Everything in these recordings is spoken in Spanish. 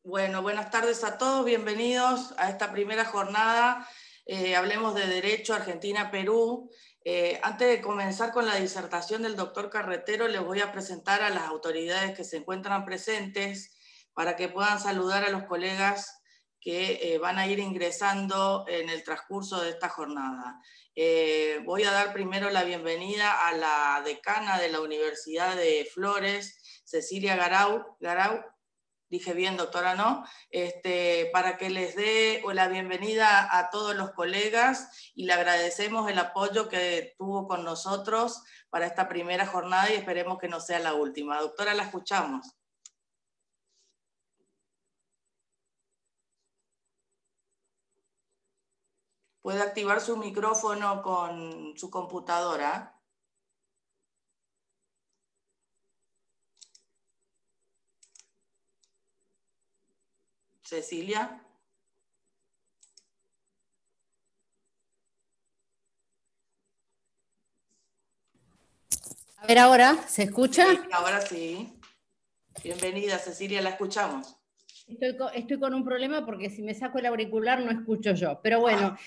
Bueno, buenas tardes a todos, bienvenidos a esta primera jornada. Hablemos de Derecho Argentina-Perú. Antes de comenzar con la disertación del doctor Carretero, les voy a presentar a las autoridades que se encuentran presentes para que puedan saludar a los colegas que van a ir ingresando en el transcurso de esta jornada. Voy a dar primero la bienvenida a la decana de la Universidad de Flores, Cecilia Garau. Dije bien, doctora, ¿no? Para que les dé la bienvenida a todos los colegas y le agradecemos el apoyo que tuvo con nosotros para esta primera jornada y esperemos que no sea la última. Doctora, la escuchamos. Puede activar su micrófono con su computadora. Cecilia. A ver, ahora, ¿se escucha? Sí, ahora sí. Bienvenida, Cecilia, la escuchamos. Estoy con un problema porque si me saco el auricular no escucho yo. Pero bueno,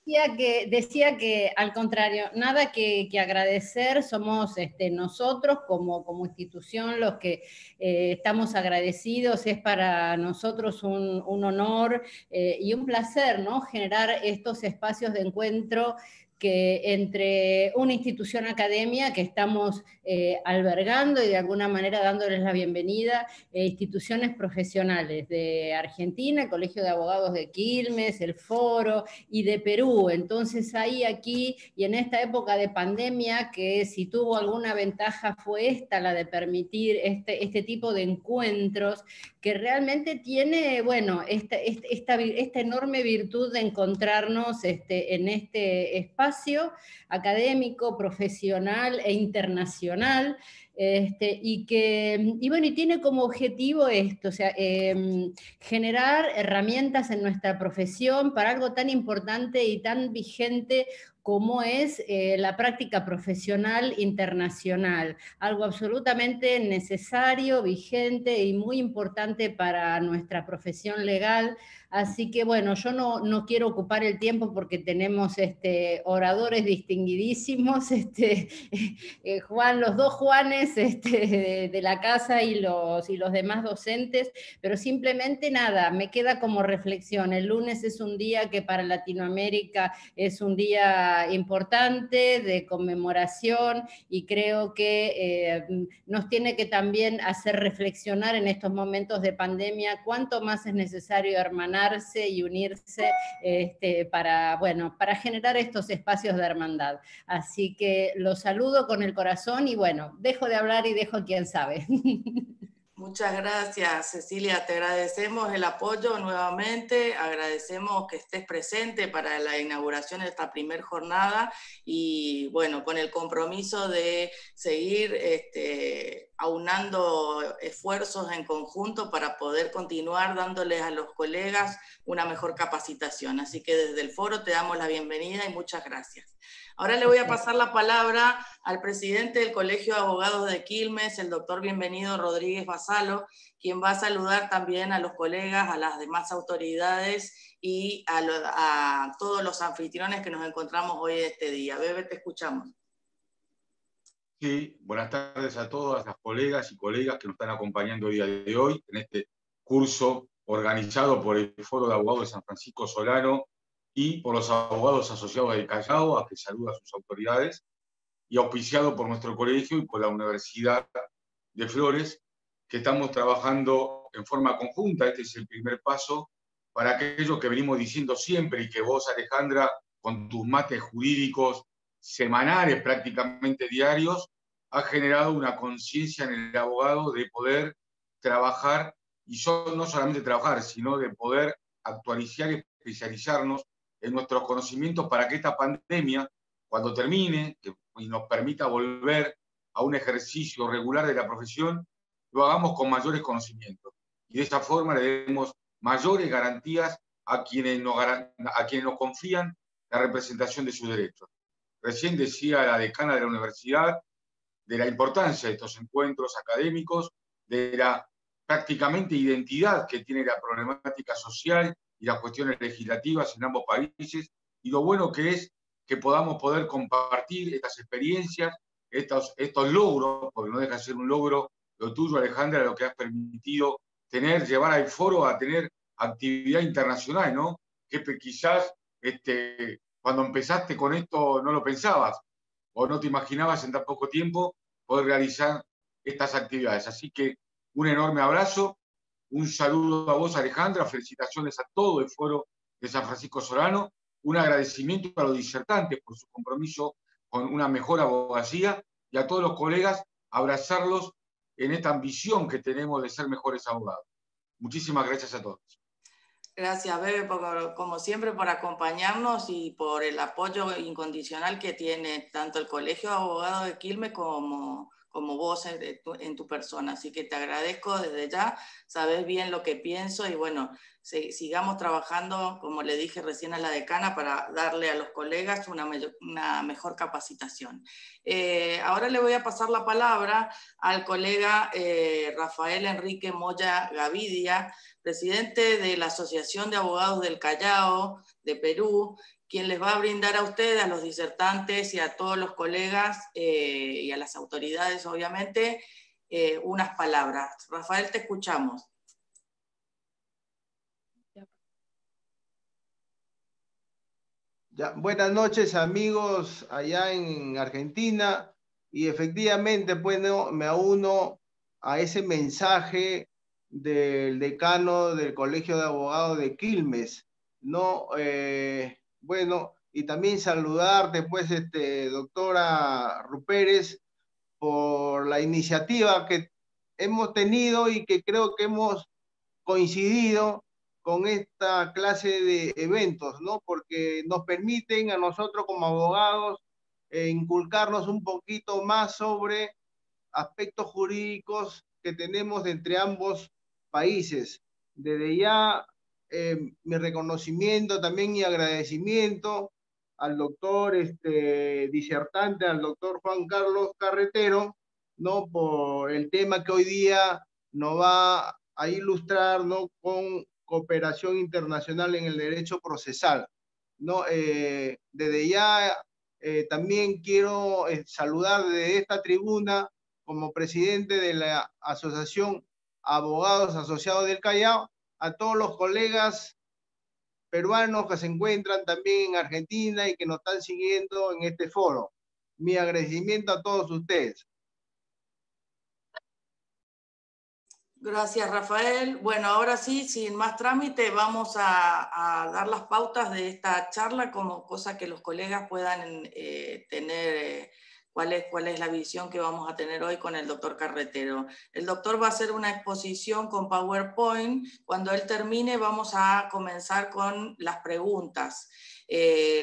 Okay. decía que al contrario, nada que agradecer, somos nosotros como institución los que estamos agradecidos. Es para nosotros un honor y un placer, ¿no? Generar estos espacios de encuentro que entre una institución academia que estamos albergando y de alguna manera dándoles la bienvenida, instituciones profesionales de Argentina, el Colegio de Abogados de Quilmes, el Foro y de Perú. Entonces ahí, aquí y en esta época de pandemia, que si tuvo alguna ventaja fue esta, la de permitir este tipo de encuentros, que realmente tiene, bueno, esta enorme virtud de encontrarnos en este espacio académico, profesional e internacional, y bueno, y tiene como objetivo esto, o sea, generar herramientas en nuestra profesión para algo tan importante y tan vigente como es la práctica profesional internacional, algo absolutamente necesario, vigente y muy importante para nuestra profesión legal. Así que bueno, yo no quiero ocupar el tiempo porque tenemos oradores distinguidísimos, Juan, los dos Juanes de la casa y los demás docentes, pero simplemente nada, me queda como reflexión. El lunes es un día que para Latinoamérica es un día importante de conmemoración y creo que nos tiene que también hacer reflexionar en estos momentos de pandemia cuánto más es necesario hermanarse y unirse para generar estos espacios de hermandad. Así que los saludo con el corazón y bueno, dejo de hablar y dejo a quien sabe. Muchas gracias, Cecilia. Te agradecemos el apoyo nuevamente, agradecemos que estés presente para la inauguración de esta primera jornada y bueno, con el compromiso de seguir aunando esfuerzos en conjunto para poder continuar dándoles a los colegas una mejor capacitación. Así que desde el foro te damos la bienvenida y muchas gracias. Ahora le voy a pasar la palabra al presidente del Colegio de Abogados de Quilmes, el doctor Bienvenido Rodríguez Basalo, quien va a saludar también a los colegas, a las demás autoridades y a todos los anfitriones que nos encontramos hoy este día. Bebe, te escuchamos. Sí, buenas tardes a todas las colegas y colegas que nos están acompañando el día de hoy en este curso organizado por el Foro de Abogados de San Francisco Solano y por los abogados asociados del Callao, a que saluda a sus autoridades, y auspiciado por nuestro colegio y por la Universidad de Flores, que estamos trabajando en forma conjunta. Este es el primer paso para aquello que venimos diciendo siempre y que vos, Alejandra, con tus mates jurídicos semanales, prácticamente diarios, has generado una conciencia en el abogado de poder trabajar, y no solamente trabajar, sino de poder actualizar y especializarnos en nuestros conocimientos para que esta pandemia, cuando termine y nos permita volver a un ejercicio regular de la profesión, lo hagamos con mayores conocimientos. Y de esta forma le demos mayores garantías a quienes nos confían la representación de sus derechos. Recién decía la decana de la universidad de la importancia de estos encuentros académicos, de la prácticamente identidad que tiene la problemática social y las cuestiones legislativas en ambos países, y lo bueno que es que podamos poder compartir estas experiencias, estos logros, porque no deja de ser un logro lo tuyo, Alejandra, lo que has permitido llevar al foro a tener actividad internacional, ¿no? Que quizás cuando empezaste con esto no lo pensabas, o no te imaginabas en tan poco tiempo poder realizar estas actividades. Así que un enorme abrazo, un saludo a vos, Alejandra, felicitaciones a todo el foro de San Francisco Solano, un agradecimiento a los disertantes por su compromiso con una mejor abogacía, y a todos los colegas abrazarlos en esta ambición que tenemos de ser mejores abogados. Muchísimas gracias a todos. Gracias, Bebe, como siempre, por acompañarnos y por el apoyo incondicional que tiene tanto el Colegio de Abogados de Quilmes como vos en tu persona. Así que te agradezco desde ya, sabes bien lo que pienso y bueno, sigamos trabajando, como le dije recién a la decana, para darle a los colegas una mejor capacitación. Ahora le voy a pasar la palabra al colega Rafael Enrique Moya Gavidia, presidente de la Asociación de Abogados del Callao, de Perú, quien les va a brindar a ustedes, a los disertantes y a todos los colegas y a las autoridades, obviamente, unas palabras. Rafael, te escuchamos. Ya, buenas noches, amigos allá en Argentina, y efectivamente pues, no, me uno a ese mensaje del decano del Colegio de Abogados de Quilmes, ¿no? Bueno, y también saludarte, pues, doctora Rupérez, por la iniciativa que hemos tenido y que creo que hemos coincidido con esta clase de eventos, ¿no? Porque nos permiten a nosotros como abogados inculcarnos un poquito más sobre aspectos jurídicos que tenemos entre ambos países. Desde ya, mi reconocimiento también y agradecimiento al doctor disertante, al doctor Juan Carlos Carretero, ¿no? Por el tema que hoy día nos va a ilustrar, ¿no? Con cooperación internacional en el derecho procesal, ¿no? Desde ya también quiero saludar desde esta tribuna como presidente de la Asociación Abogados Asociados del Callao a todos los colegas peruanos que se encuentran también en Argentina y que nos están siguiendo en este foro. Mi agradecimiento a todos ustedes. Gracias, Rafael. Bueno, ahora sí, sin más trámite, vamos a dar las pautas de esta charla como cosa que los colegas puedan tener cuál es la visión que vamos a tener hoy con el doctor Carretero. El doctor va a hacer una exposición con PowerPoint. Cuando él termine, vamos a comenzar con las preguntas.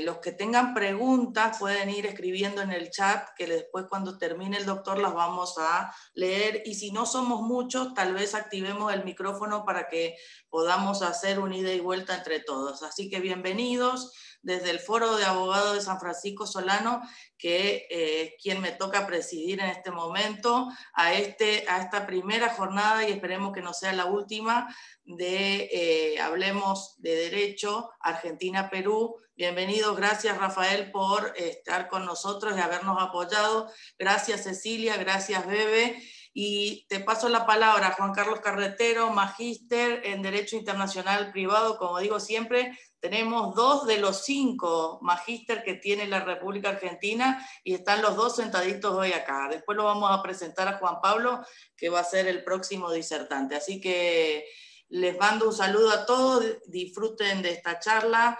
Los que tengan preguntas pueden ir escribiendo en el chat, que después cuando termine el doctor las vamos a leer, y si no somos muchos, tal vez activemos el micrófono para que podamos hacer un ida y vuelta entre todos. Así que bienvenidos desde el Foro de Abogados de San Francisco Solano, que es quien me toca presidir en este momento, a esta primera jornada, y esperemos que no sea la última, de Hablemos de Derecho, Argentina-Perú. Bienvenidos, gracias Rafael por estar con nosotros y habernos apoyado. Gracias Cecilia, gracias Bebe. Y te paso la palabra, Juan Carlos Carretero, magíster en Derecho Internacional Privado. Como digo siempre, tenemos 2 de los 5 magíster que tiene la República Argentina y están los 2 sentaditos hoy acá. Después lo vamos a presentar a Juan Pablo, que va a ser el próximo disertante. Así que les mando un saludo a todos, disfruten de esta charla,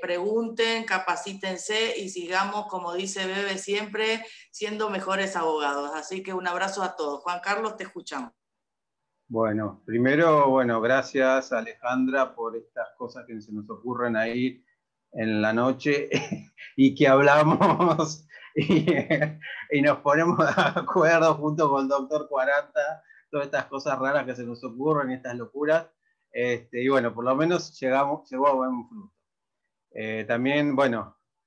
pregunten, capacítense y sigamos, como dice Bebe siempre, siendo mejores abogados. Así que un abrazo a todos. Juan Carlos, te escuchamos. Bueno, primero, gracias Alejandra por estas cosas que se nos ocurren ahí en la noche y que hablamos y nos ponemos de acuerdo junto con el doctor 40, todas estas cosas raras que se nos ocurren, estas locuras, y bueno, por lo menos llegó a buen fruto. También,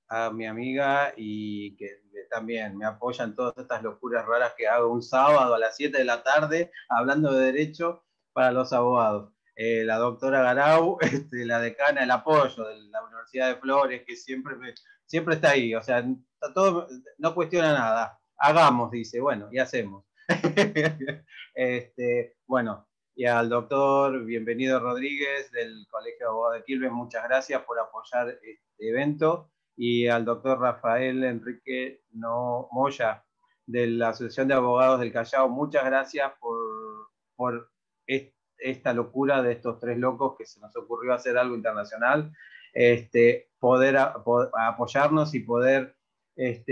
a mi amiga y que también me apoyan todas estas locuras raras que hago un sábado a las 7 de la tarde hablando de derecho para los abogados. La doctora Garau, la decana, el apoyo de la Universidad de Flores, que siempre está ahí, o sea, está todo, no cuestiona nada. Hagamos, dice, bueno, y hacemos. Bueno, y al doctor Bienvenido Rodríguez del Colegio de Abogados de Quilmes, muchas gracias por apoyar este evento, y al doctor Rafael Enrique Moya de la Asociación de Abogados del Callao, muchas gracias por esta locura de estos tres locos que se nos ocurrió hacer algo internacional, poder apoyarnos y poder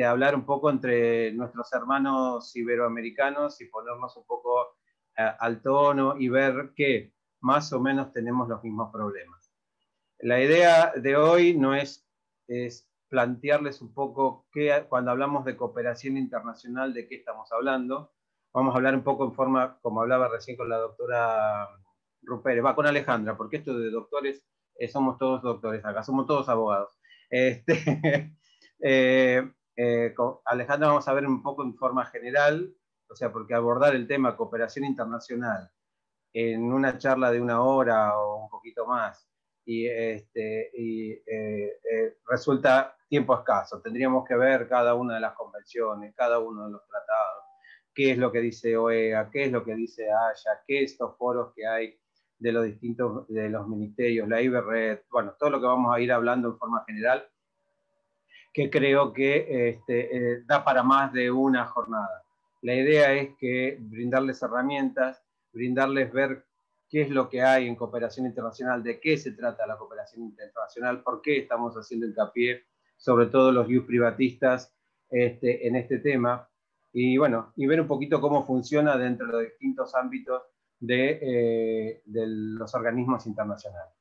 hablar un poco entre nuestros hermanos iberoamericanos y ponernos un poco al tono y ver que más o menos tenemos los mismos problemas. La idea de hoy no es plantearles un poco cuando hablamos de cooperación internacional, de qué estamos hablando. Vamos a hablar un poco en forma, como hablaba recién con la doctora Rupert, con Alejandra, porque esto de doctores, somos todos doctores acá, somos todos abogados. Con Alejandra vamos a ver un poco en forma general, o sea, porque abordar el tema cooperación internacional en una charla de 1 hora o un poquito más, resulta tiempo escaso. Tendríamos que ver cada una de las convenciones, cada uno de los tratados, qué es lo que dice OEA, qué es lo que dice Haya, qué estos foros que hay de los distintos, de los ministerios, la IBERRED, bueno, todo lo que vamos a ir hablando en forma general, que creo que da para más de una jornada. La idea es que brindarles herramientas, brindarles ver qué es lo que hay en cooperación internacional, de qué se trata la cooperación internacional, por qué estamos haciendo hincapié, sobre todo los youth privatistas, en este tema, y bueno, y ver un poquito cómo funciona dentro de los distintos ámbitos de los organismos internacionales.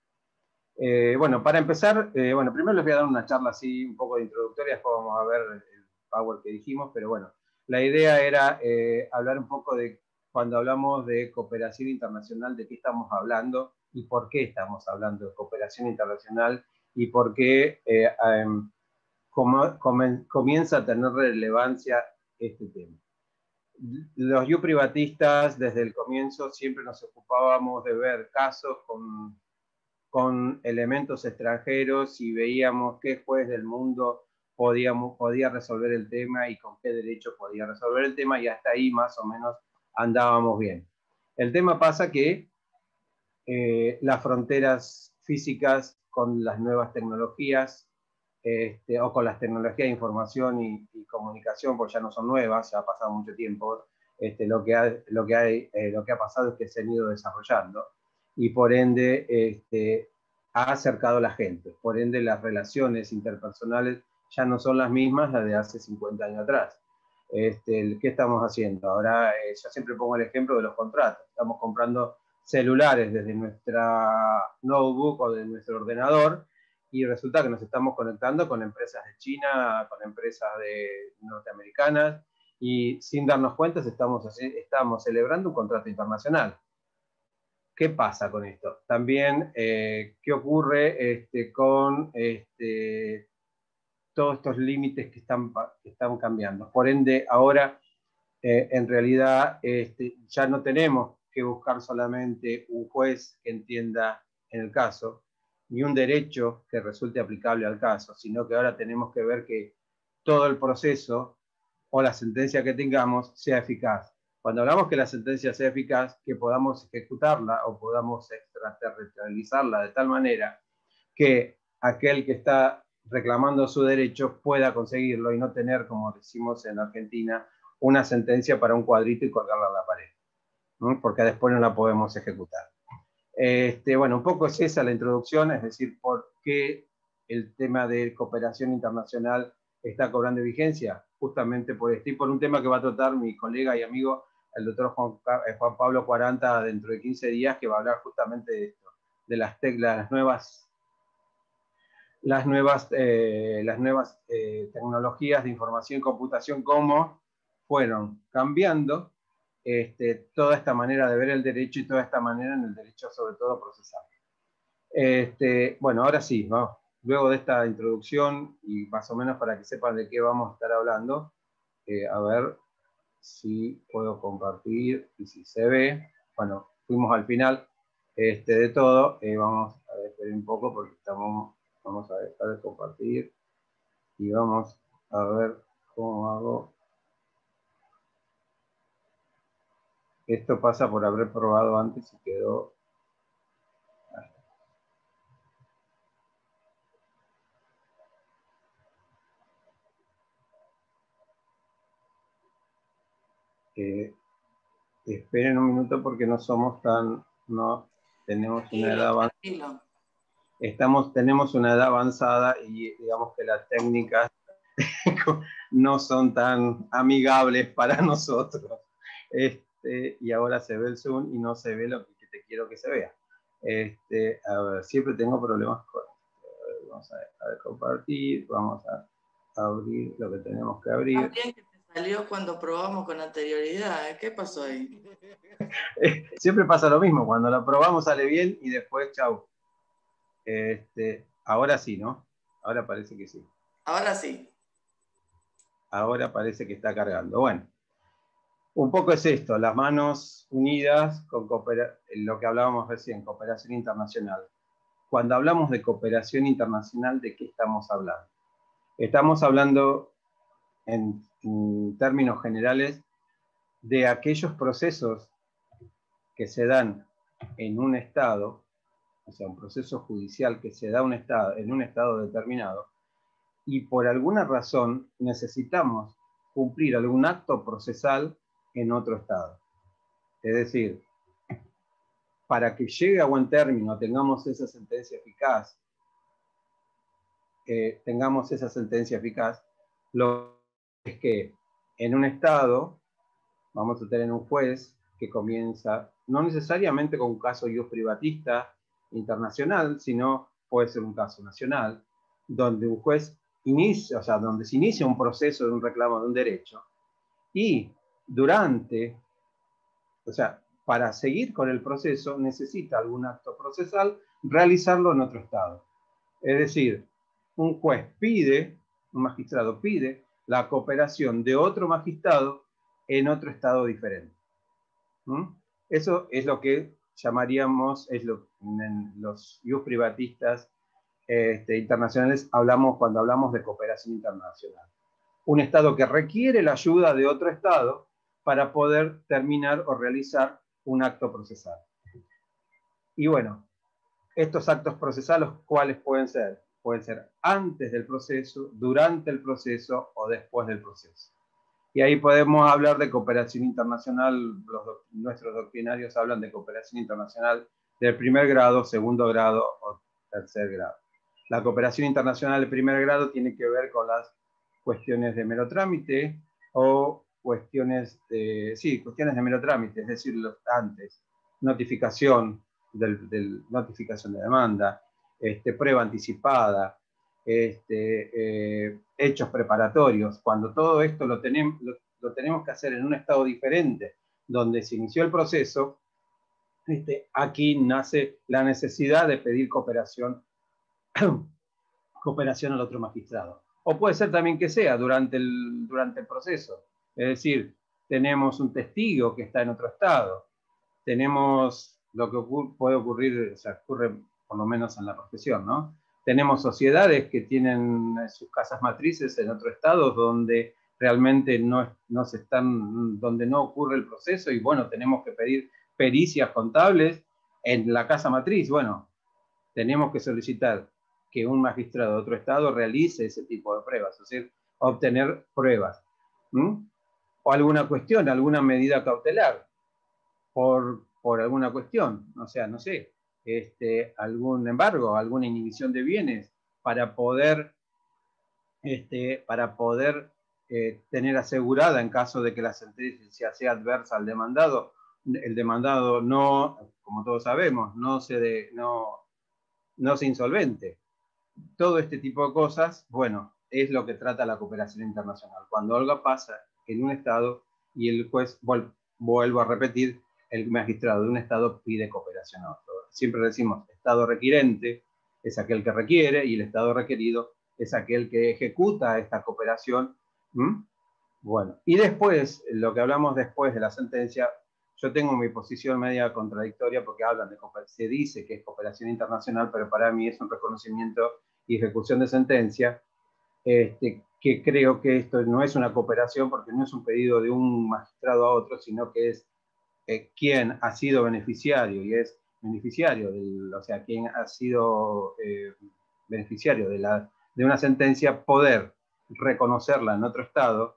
Bueno, para empezar, bueno, primero les voy a dar una charla así un poco de introductoria, después vamos a ver el power que dijimos, pero bueno, la idea era hablar un poco de cuando hablamos de cooperación internacional, de qué estamos hablando y por qué estamos hablando de cooperación internacional y por qué comienza a tener relevancia este tema. Los youth privatistas, desde el comienzo, siempre nos ocupábamos de ver casos con elementos extranjeros y veíamos qué juez del mundo podía resolver el tema y con qué derecho podía resolver el tema, y hasta ahí más o menos andábamos bien. El tema pasa que las fronteras físicas con las nuevas tecnologías, o con las tecnologías de información y comunicación, porque ya no son nuevas, ya ha pasado mucho tiempo, lo que ha pasado es que se han ido desarrollando, y por ende ha acercado a la gente. Por ende, las relaciones interpersonales ya no son las mismas las de hace 50 años atrás. ¿Qué estamos haciendo? Ahora, yo siempre pongo el ejemplo de los contratos. Estamos comprando celulares desde nuestra notebook o de nuestro ordenador, y resulta que nos estamos conectando con empresas de China, con empresas norteamericanas, y sin darnos cuenta estamos celebrando un contrato internacional. ¿Qué pasa con esto? También, ¿qué ocurre con todos estos límites que están cambiando? Por ende, ahora, en realidad, ya no tenemos que buscar solamente un juez que entienda en el caso, ni un derecho que resulte aplicable al caso, sino que ahora tenemos que ver que todo el proceso o la sentencia que tengamos sea eficaz. Cuando hablamos que la sentencia sea eficaz, que podamos ejecutarla o podamos extraterritorializarla de tal manera que aquel que está reclamando su derecho pueda conseguirlo y no tener, como decimos en Argentina, una sentencia para un cuadrito y colgarla a la pared, ¿no? Porque después no la podemos ejecutar. Bueno, un poco es esa la introducción, es decir, por qué el tema de cooperación internacional está cobrando vigencia, justamente por esto y por un tema que va a tratar mi colega y amigo, el doctor Juan Pablo 40, dentro de 15 días, que va a hablar justamente de esto, de las nuevas tecnologías de información y computación, cómo fueron cambiando toda esta manera de ver el derecho y toda esta manera en el derecho, sobre todo, procesal. Bueno, ahora sí, ¿no? Luego de esta introducción, y más o menos para que sepan de qué vamos a estar hablando, a ver si puedo compartir y si se ve. Bueno, fuimos al final de todo. Vamos a esperar un poco porque vamos a dejar de compartir y vamos a ver cómo hago. Esto pasa por haber probado antes y quedó. Esperen un minuto porque no somos tan, no tenemos una edad avanzada. Tenemos una edad avanzada y digamos que las técnicas no son tan amigables para nosotros. Y ahora se ve el Zoom y no se ve lo que te quiero que se vea. A ver, siempre tengo problemas con esto. Vamos a dejar de compartir, vamos a abrir lo que tenemos que abrir. También que te salió cuando probamos con anterioridad, ¿eh? ¿Qué pasó ahí? Siempre pasa lo mismo, cuando lo probamos sale bien y después chau. Ahora sí, ¿no? Ahora parece que sí. Ahora sí. Ahora parece que está cargando. Bueno, un poco es esto, las manos unidas con lo que hablábamos recién, cooperación internacional. Cuando hablamos de cooperación internacional, ¿de qué estamos hablando? Estamos hablando en términos generales de aquellos procesos que se dan en un Estado, o sea, un proceso judicial que se da en un Estado determinado, y por alguna razón necesitamos cumplir algún acto procesal en otro Estado. Es decir, para que llegue a buen término, tengamos esa sentencia eficaz, lo que es que en un Estado vamos a tener un juez que comienza, no necesariamente con un caso ius privatista internacional, sino puede ser un caso nacional, donde un juez inicia, o sea, donde se inicia un proceso de un reclamo de un derecho, y o sea, para seguir con el proceso necesita algún acto procesal realizarlo en otro Estado. Es decir, un magistrado pide la cooperación de otro magistrado en otro Estado diferente. Eso es lo que llamaríamos, en los ius privatistas internacionales cuando hablamos de cooperación internacional. Un Estado que requiere la ayuda de otro Estado para poder terminar o realizar un acto procesal. Y bueno, estos actos procesales, ¿cuáles pueden ser? Pueden ser antes del proceso, durante el proceso o después del proceso. Y ahí podemos hablar de cooperación internacional. Nuestros doctrinarios hablan de cooperación internacional del primer grado, segundo grado o tercer grado. La cooperación internacional de primer grado tiene que ver con las cuestiones de mero trámite o cuestiones de mero trámite, es decir, antes, notificación notificación de demanda, prueba anticipada, hechos preparatorios. Cuando todo esto lo tenemos que hacer en un Estado diferente, donde se inició el proceso, aquí nace la necesidad de pedir cooperación al otro magistrado. O puede ser también que sea durante el proceso. Es decir, tenemos un testigo que está en otro Estado, tenemos lo que puede ocurrir, o sea, ocurre por lo menos en la profesión, ¿no? Tenemos sociedades que tienen sus casas matrices en otro Estado donde realmente donde no ocurre el proceso y bueno, tenemos que pedir pericias contables en la casa matriz. Bueno, tenemos que solicitar que un magistrado de otro Estado realice ese tipo de pruebas, es decir, obtener pruebas. O alguna cuestión, alguna medida cautelar por alguna cuestión, o sea, no sé, algún embargo, alguna inhibición de bienes para poder tener asegurada en caso de que la sentencia sea adversa al demandado. El demandado no, como todos sabemos, no se insolvente. Todo este tipo de cosas, bueno, es lo que trata la cooperación internacional. Cuando algo pasa en un Estado y el juez, vuelvo a repetir, el magistrado de un Estado pide cooperación a otro. Siempre decimos, Estado requirente es aquel que requiere y el Estado requerido es aquel que ejecuta esta cooperación. Bueno, y después, lo que hablamos después de la sentencia, yo tengo mi posición media contradictoria porque hablan de, se dice que es cooperación internacional, pero para mí es un reconocimiento y ejecución de sentencia, que creo que esto no es una cooperación porque no es un pedido de un magistrado a otro, sino que es quien ha sido beneficiario y es beneficiario, o sea, quien ha sido beneficiario de una sentencia, poder reconocerla en otro estado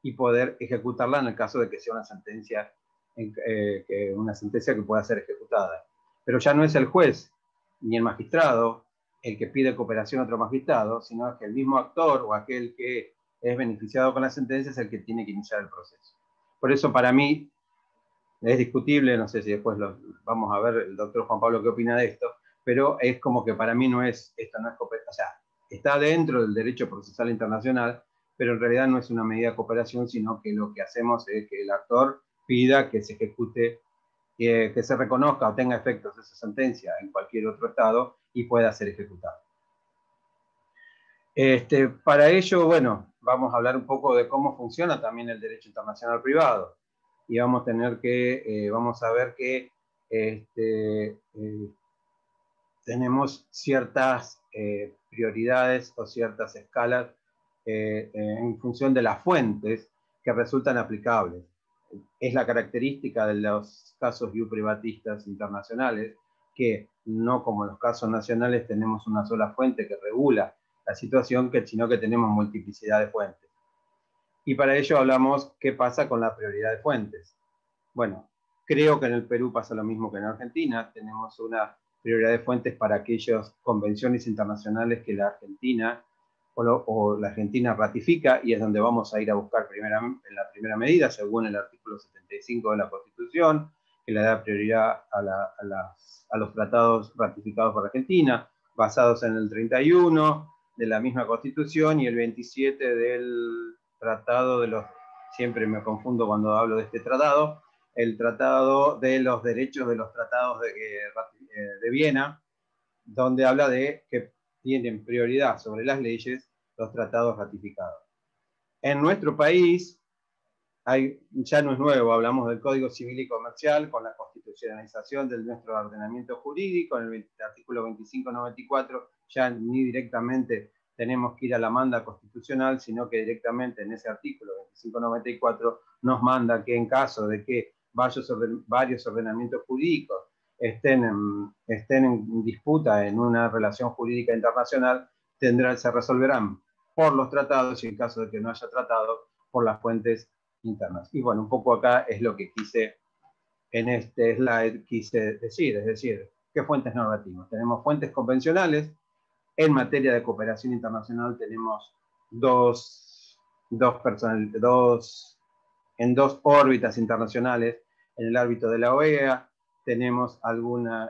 y poder ejecutarla en el caso de que sea una sentencia que pueda ser ejecutada. Pero ya no es el juez ni el magistrado el que pide cooperación a otro magistrado, sino que el mismo actor o aquel que es beneficiado con la sentencia es el que tiene que iniciar el proceso. Por eso para mí es discutible, no sé si después vamos a ver el doctor Juan Pablo qué opina de esto, pero es como que para mí esto no es cooperación, o sea, está dentro del derecho procesal internacional, pero en realidad no es una medida de cooperación, sino que lo que hacemos es que el actor pida que se ejecute, que se reconozca o tenga efectos esa sentencia en cualquier otro estado y pueda ser ejecutada. Para ello, bueno, vamos a hablar un poco de cómo funciona también el derecho internacional privado. Y vamos a ver que tenemos ciertas prioridades o ciertas escalas en función de las fuentes que resultan aplicables. Es la característica de los casos privatistas internacionales, que no como en los casos nacionales tenemos una sola fuente que regula la situación, sino que tenemos multiplicidad de fuentes. Y para ello hablamos qué pasa con la prioridad de fuentes. Bueno, creo que en el Perú pasa lo mismo que en Argentina. Tenemos una prioridad de fuentes para aquellas convenciones internacionales que la Argentina o la Argentina ratifica, y es donde vamos a ir a buscar en la primera medida, según el artículo 75 de la Constitución, que le da prioridad a los tratados ratificados por Argentina, basados en el 31 de la misma Constitución y el 27 del Tratado de los... Siempre me confundo cuando hablo de este tratado, el Tratado de los Derechos de los Tratados de Viena, donde habla de que tienen prioridad sobre las leyes los tratados ratificados. En nuestro país, ya no es nuevo, hablamos del Código Civil y Comercial con la constitucionalización de nuestro ordenamiento jurídico, en el artículo 2594, ya ni directamente tenemos que ir a la manda constitucional, sino que directamente en ese artículo 2594 nos manda que en caso de que varios ordenamientos jurídicos estén en disputa en una relación jurídica internacional, se resolverán por los tratados y en caso de que no haya tratado, por las fuentes internas. Y bueno, un poco acá es lo que en este slide quise decir, es decir, ¿qué fuentes normativas? Tenemos fuentes convencionales. En materia de cooperación internacional tenemos en dos órbitas internacionales. En el ámbito de la OEA tenemos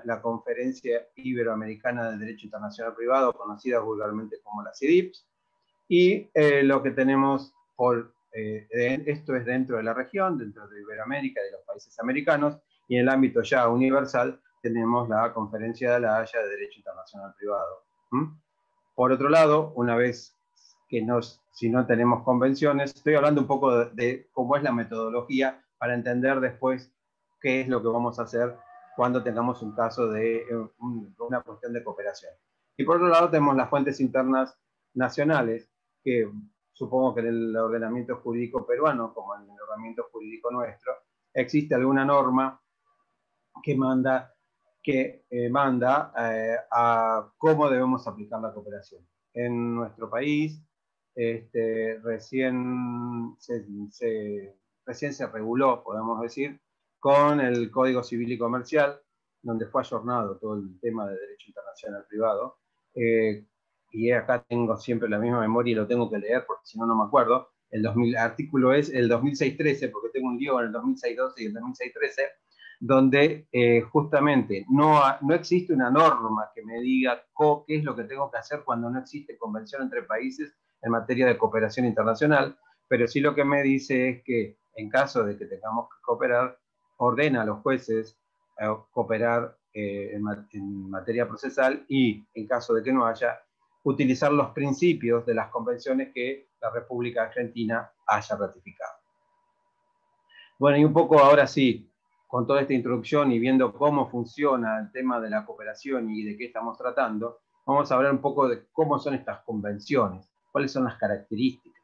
la Conferencia Iberoamericana del Derecho Internacional Privado, conocida vulgarmente como la CIDIPS, y lo que tenemos esto es dentro de la región, dentro de Iberoamérica, de los países americanos, y en el ámbito ya universal tenemos la Conferencia de la Haya de Derecho Internacional Privado. Por otro lado, una vez que si no tenemos convenciones, estoy hablando un poco de cómo es la metodología para entender después qué es lo que vamos a hacer cuando tengamos un caso de una cuestión de cooperación. Y por otro lado tenemos las fuentes internas nacionales, que supongo que en el ordenamiento jurídico peruano, como en el ordenamiento jurídico nuestro, existe alguna norma que manda a cómo debemos aplicar la cooperación. En nuestro país, recién se reguló, podemos decir, con el Código Civil y Comercial, donde fue ayornado todo el tema de derecho internacional privado. Y acá tengo siempre la misma memoria y lo tengo que leer porque si no, no me acuerdo. El artículo es el 2006-13, porque tengo un lío en el 2006-12 y el 2006-13, donde justamente no existe una norma que me diga qué es lo que tengo que hacer cuando no existe convención entre países en materia de cooperación internacional, pero sí lo que me dice es que en caso de que tengamos que cooperar, ordena a los jueces cooperar en materia procesal y, en caso de que no haya, utilizar los principios de las convenciones que la República Argentina haya ratificado. Bueno, y un poco ahora sí, con toda esta introducción y viendo cómo funciona el tema de la cooperación y de qué estamos tratando, vamos a hablar un poco de cómo son estas convenciones, cuáles son las características.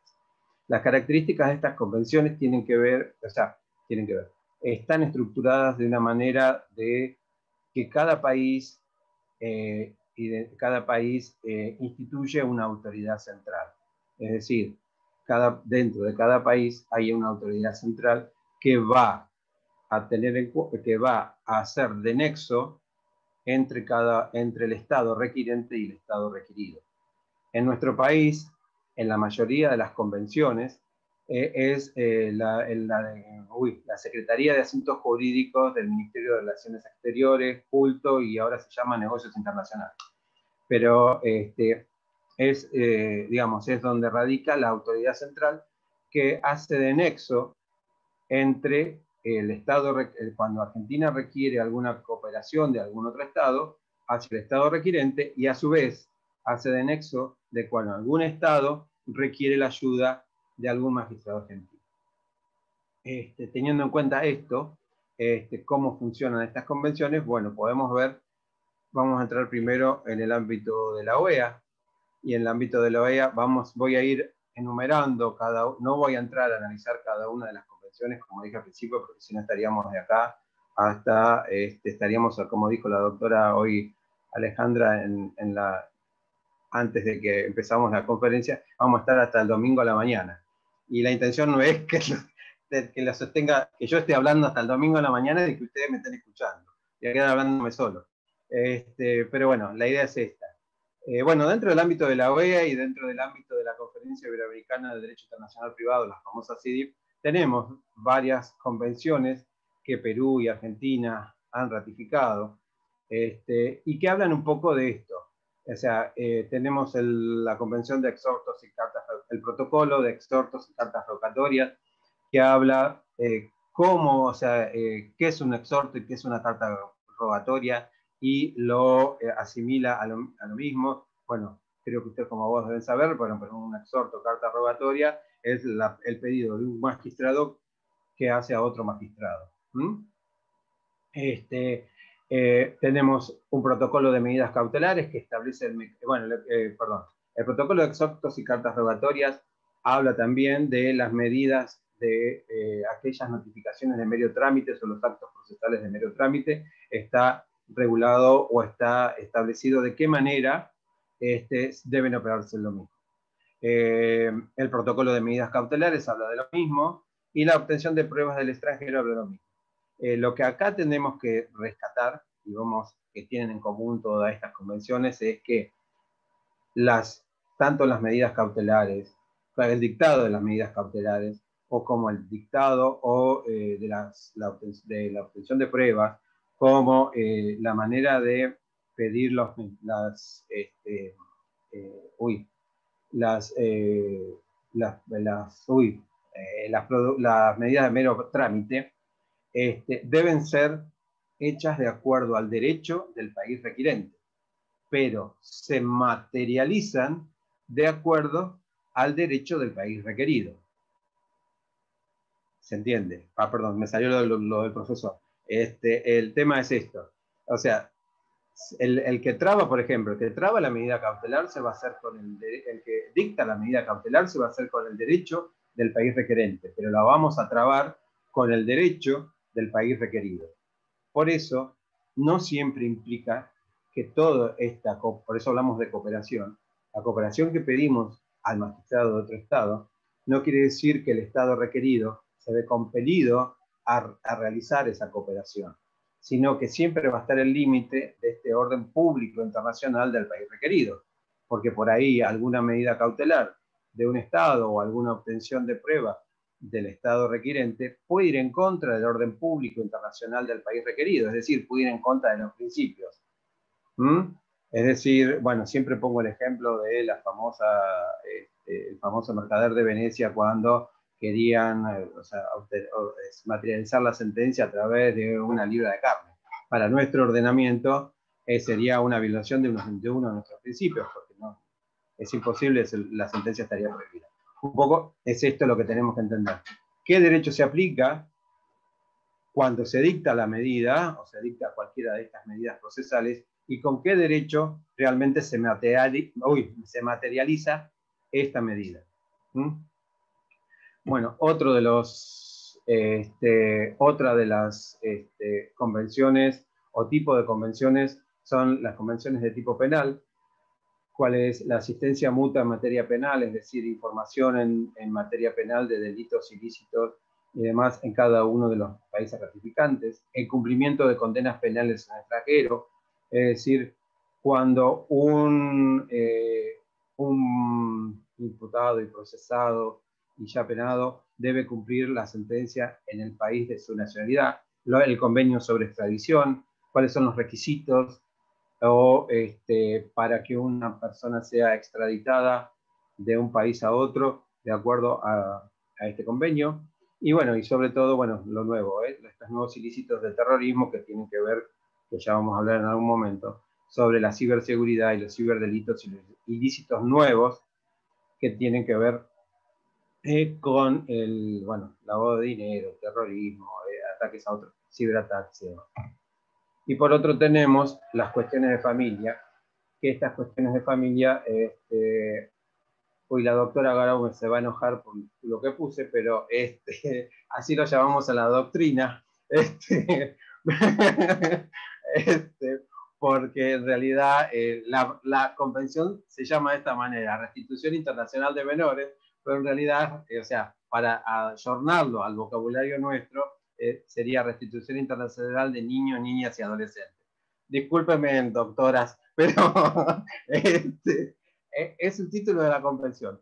Las características de estas convenciones tienen que ver, están estructuradas de una manera de que cada país, instituye una autoridad central. Es decir, dentro de cada país hay una autoridad central que va a ser de nexo entre el Estado requirente y el Estado requerido. En nuestro país, en la mayoría de las convenciones, es la Secretaría de Asuntos Jurídicos del Ministerio de Relaciones Exteriores, Culto, y ahora se llama Negocios Internacionales. Pero es donde radica la autoridad central que hace de nexo entre el Estado, cuando Argentina requiere alguna cooperación de algún otro Estado, hacia el Estado requirente, y a su vez hace de nexo de cuando algún Estado requiere la ayuda de algún magistrado argentino. Teniendo en cuenta esto, cómo funcionan estas convenciones, bueno, podemos ver, vamos a entrar primero en el ámbito de la OEA, y en el ámbito de la OEA voy a ir enumerando no voy a entrar a analizar cada una de las convenciones, como dije al principio, porque si no estaríamos de acá hasta, estaríamos, como dijo la doctora hoy Alejandra, antes de que empezamos la conferencia, vamos a estar hasta el domingo a la mañana. Y la intención no es que yo esté hablando hasta el domingo a la mañana y que ustedes me estén escuchando. Voy a quedar hablándome solo. Pero bueno, la idea es esta. Bueno, dentro del ámbito de la OEA y dentro del ámbito de la Conferencia Iberoamericana de Derecho Internacional Privado, la famosa CIDIP, tenemos varias convenciones que Perú y Argentina han ratificado, y que hablan un poco de esto. O sea, tenemos la Convención de Exhortos y Cartas, el Protocolo de Exhortos y Cartas Rogatorias, que habla qué es un exhorto y qué es una carta rogatoria, y lo asimila a lo mismo. Bueno, creo que ustedes como abogados deben saber, bueno, pero un exhorto, carta rogatoria, es el pedido de un magistrado que hace a otro magistrado. Tenemos un protocolo de medidas cautelares que establece el protocolo de exhortos y cartas rogatorias habla también de las medidas de aquellas notificaciones de mero trámite o los actos procesales de mero trámite. Está regulado o está establecido de qué manera deben operarse lo mismo. El protocolo de medidas cautelares habla de lo mismo, y la obtención de pruebas del extranjero habla de lo mismo. Lo que acá tenemos que rescatar, y que tienen en común todas estas convenciones, es que tanto las medidas cautelares, el dictado de las medidas cautelares, o como el dictado de la obtención de pruebas, como la manera de pedir las medidas de mero trámite, deben ser hechas de acuerdo al derecho del país requirente, pero se materializan de acuerdo al derecho del país requerido. ¿Se entiende? Perdón, me salió lo del profesor. El tema es esto. O sea, el que traba, por ejemplo, el que traba la medida cautelar se va a hacer el que dicta la medida cautelar se va a hacer con el derecho del país requerente, pero la vamos a trabar con el derecho del país requerido. Por eso, no siempre implica que por eso hablamos de cooperación. La cooperación que pedimos al magistrado de otro Estado no quiere decir que el Estado requerido se ve compelido a realizar esa cooperación, sino que siempre va a estar el límite de este orden público internacional del país requerido, porque por ahí alguna medida cautelar de un Estado o alguna obtención de prueba del Estado requirente puede ir en contra del orden público internacional del país requerido, es decir, puede ir en contra de los principios. Es decir, bueno, siempre pongo el ejemplo de el famoso mercader de Venecia cuando querían materializar la sentencia a través de una libra de carne. Para nuestro ordenamiento sería una violación de uno de nuestros principios, porque no, es imposible, la sentencia estaría prohibida. Un poco es esto lo que tenemos que entender. ¿Qué derecho se aplica cuando se dicta la medida, o se dicta cualquiera de estas medidas procesales, y con qué derecho realmente se materializa esta medida. Bueno, otra de las convenciones o tipo de convenciones son las convenciones de tipo penal, cuál es la asistencia mutua en materia penal, es decir, información en materia penal de delitos ilícitos y demás en cada uno de los países ratificantes, el cumplimiento de condenas penales en el extranjero, es decir, cuando un imputado y procesado y ya penado debe cumplir la sentencia en el país de su nacionalidad, el convenio sobre extradición, cuáles son los requisitos para que una persona sea extraditada de un país a otro de acuerdo a este convenio. Y bueno, y sobre todo, bueno, lo nuevo, estos nuevos ilícitos de terrorismo que tienen que ver, que ya vamos a hablar en algún momento, sobre la ciberseguridad y los ciberdelitos y los ilícitos nuevos que tienen que ver con el, lavado de dinero, terrorismo, ataques a otros, ciberataques. Y por otro tenemos las cuestiones de familia, que estas cuestiones de familia, hoy la doctora Garau se va a enojar por lo que puse, pero así lo llamamos a la doctrina, porque en realidad la convención se llama de esta manera, Restitución Internacional de Menores, pero en realidad, o sea, para ayornarlo al vocabulario nuestro, sería Restitución Internacional de Niños, Niñas y Adolescentes. Discúlpenme, doctoras, pero es el título de la convención,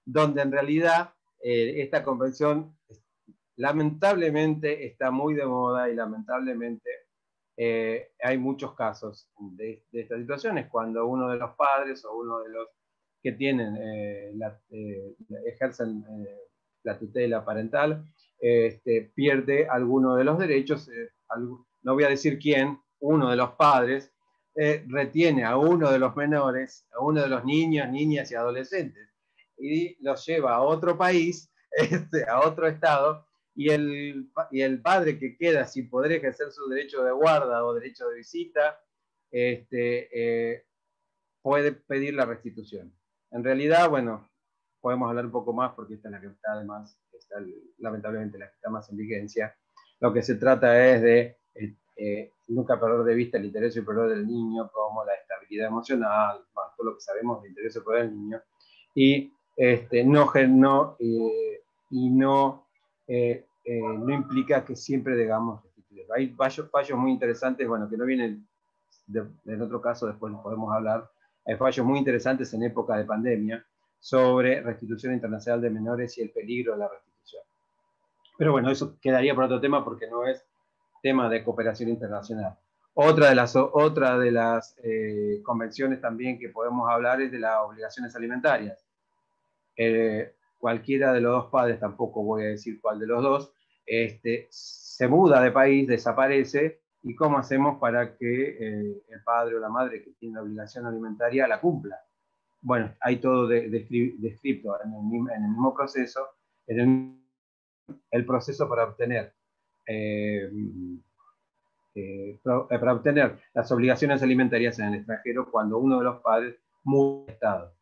donde en realidad esta convención lamentablemente está muy de moda y lamentablemente hay muchos casos de estas situaciones, cuando uno de los padres o uno de los que tienen, ejercen la tutela parental, pierde alguno de los derechos, no voy a decir quién, uno de los padres, retiene a uno de los menores, a uno de los niños, niñas y adolescentes, y los lleva a otro país, a otro estado, y el padre que queda sin poder ejercer su derecho de guarda o derecho de visita, puede pedir la restitución. En realidad, bueno, podemos hablar un poco más porque esta es la que está además, lamentablemente la que está más en vigencia. Lo que se trata es de nunca perder de vista el interés superior del niño, como la estabilidad emocional, todo lo que sabemos del interés superior del niño, y no implica que siempre debamos restituir. Hay fallos muy interesantes, bueno, que no vienen en otro caso, después podemos hablar. Hay fallos muy interesantes en época de pandemia sobre restitución internacional de menores y el peligro de la restitución. Pero bueno, eso quedaría para otro tema porque no es tema de cooperación internacional. Otra de las convenciones también que podemos hablar es de las obligaciones alimentarias. Cualquiera de los dos padres, tampoco voy a decir cuál de los dos, se muda de país, desaparece, y cómo hacemos para que el padre o la madre que tiene la obligación alimentaria la cumpla. Bueno, hay todo descrito en el mismo proceso, el proceso para obtener las obligaciones alimentarias en el extranjero cuando uno de los padres muda de estado.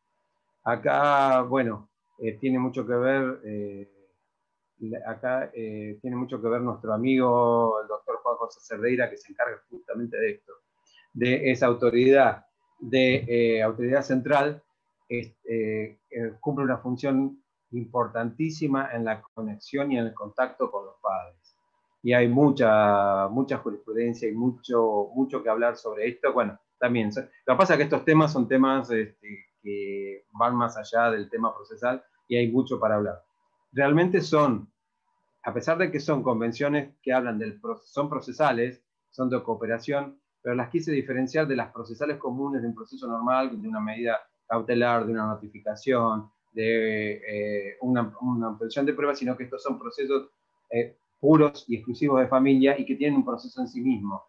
Acá, bueno, tiene mucho que ver tiene mucho que ver nuestro amigo, el doctor Juan José Cerdeira, que se encarga justamente de esto, de esa autoridad, autoridad central, cumple una función importantísima en la conexión y en el contacto con los padres. Y hay mucha jurisprudencia y mucho que hablar sobre esto. Bueno, también, lo que pasa es que estos temas son temas que van más allá del tema procesal y hay mucho para hablar. Realmente a pesar de que son convenciones que hablan son procesales, son de cooperación, pero las quise diferenciar de las procesales comunes de un proceso normal, de una medida cautelar, de una notificación, de una obtención de pruebas, sino que estos son procesos puros y exclusivos de familia y que tienen un proceso en sí mismo.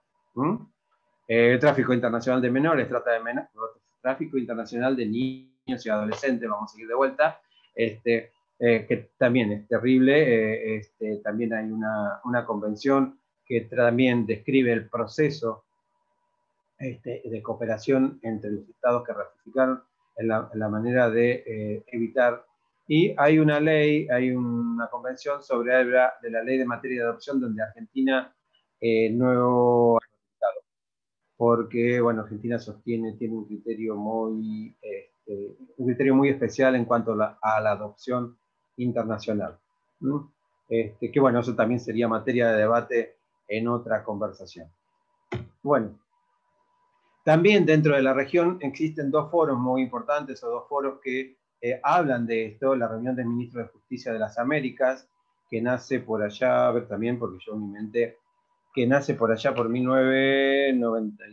Tráfico internacional de menores, tráfico internacional de niños y adolescentes, vamos a seguir de vuelta, que también es terrible. También hay una convención que también describe el proceso de cooperación entre los estados que ratificaron en la manera de evitar. Y hay una ley, hay una convención sobre de la ley de materia de adopción, donde Argentina no ha ratificado, porque bueno, Argentina tiene un criterio muy especial en cuanto a la adopción internacional. Que bueno, eso también sería materia de debate en otra conversación. Bueno, también dentro de la región existen dos foros muy importantes, o dos foros que hablan de esto. La reunión del ministro de Justicia de las Américas, que nace por allá, a ver también, porque yo en mi mente, que nace por allá por 1990,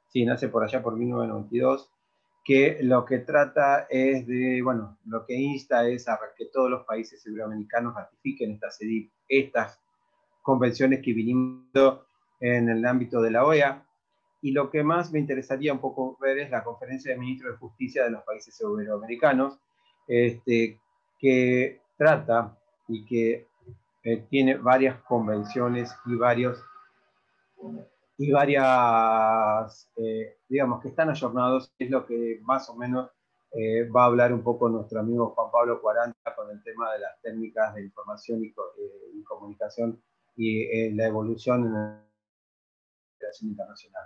sí, nace por allá por 1992, que lo que trata es de, bueno, lo que insta es a que todos los países iberoamericanos ratifiquen estas convenciones que vinimos en el ámbito de la OEA. Y lo que más me interesaría un poco ver es la conferencia de ministros de justicia de los países iberoamericanos, que trata y que tiene varias convenciones y varias, digamos, que están ayornados. Es lo que más o menos va a hablar un poco nuestro amigo Juan Pablo 40 con el tema de las técnicas de información y comunicación y la evolución en la cooperación internacional.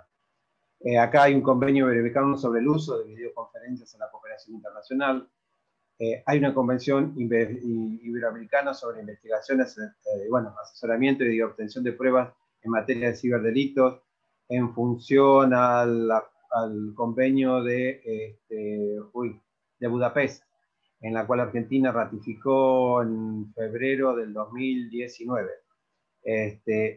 Acá hay un convenio iberoamericano sobre el uso de videoconferencias en la cooperación internacional. Hay una convención iberoamericana sobre investigaciones, asesoramiento y obtención de pruebas en materia de ciberdelitos, en función al convenio de Budapest, en la cual Argentina ratificó en febrero del 2019,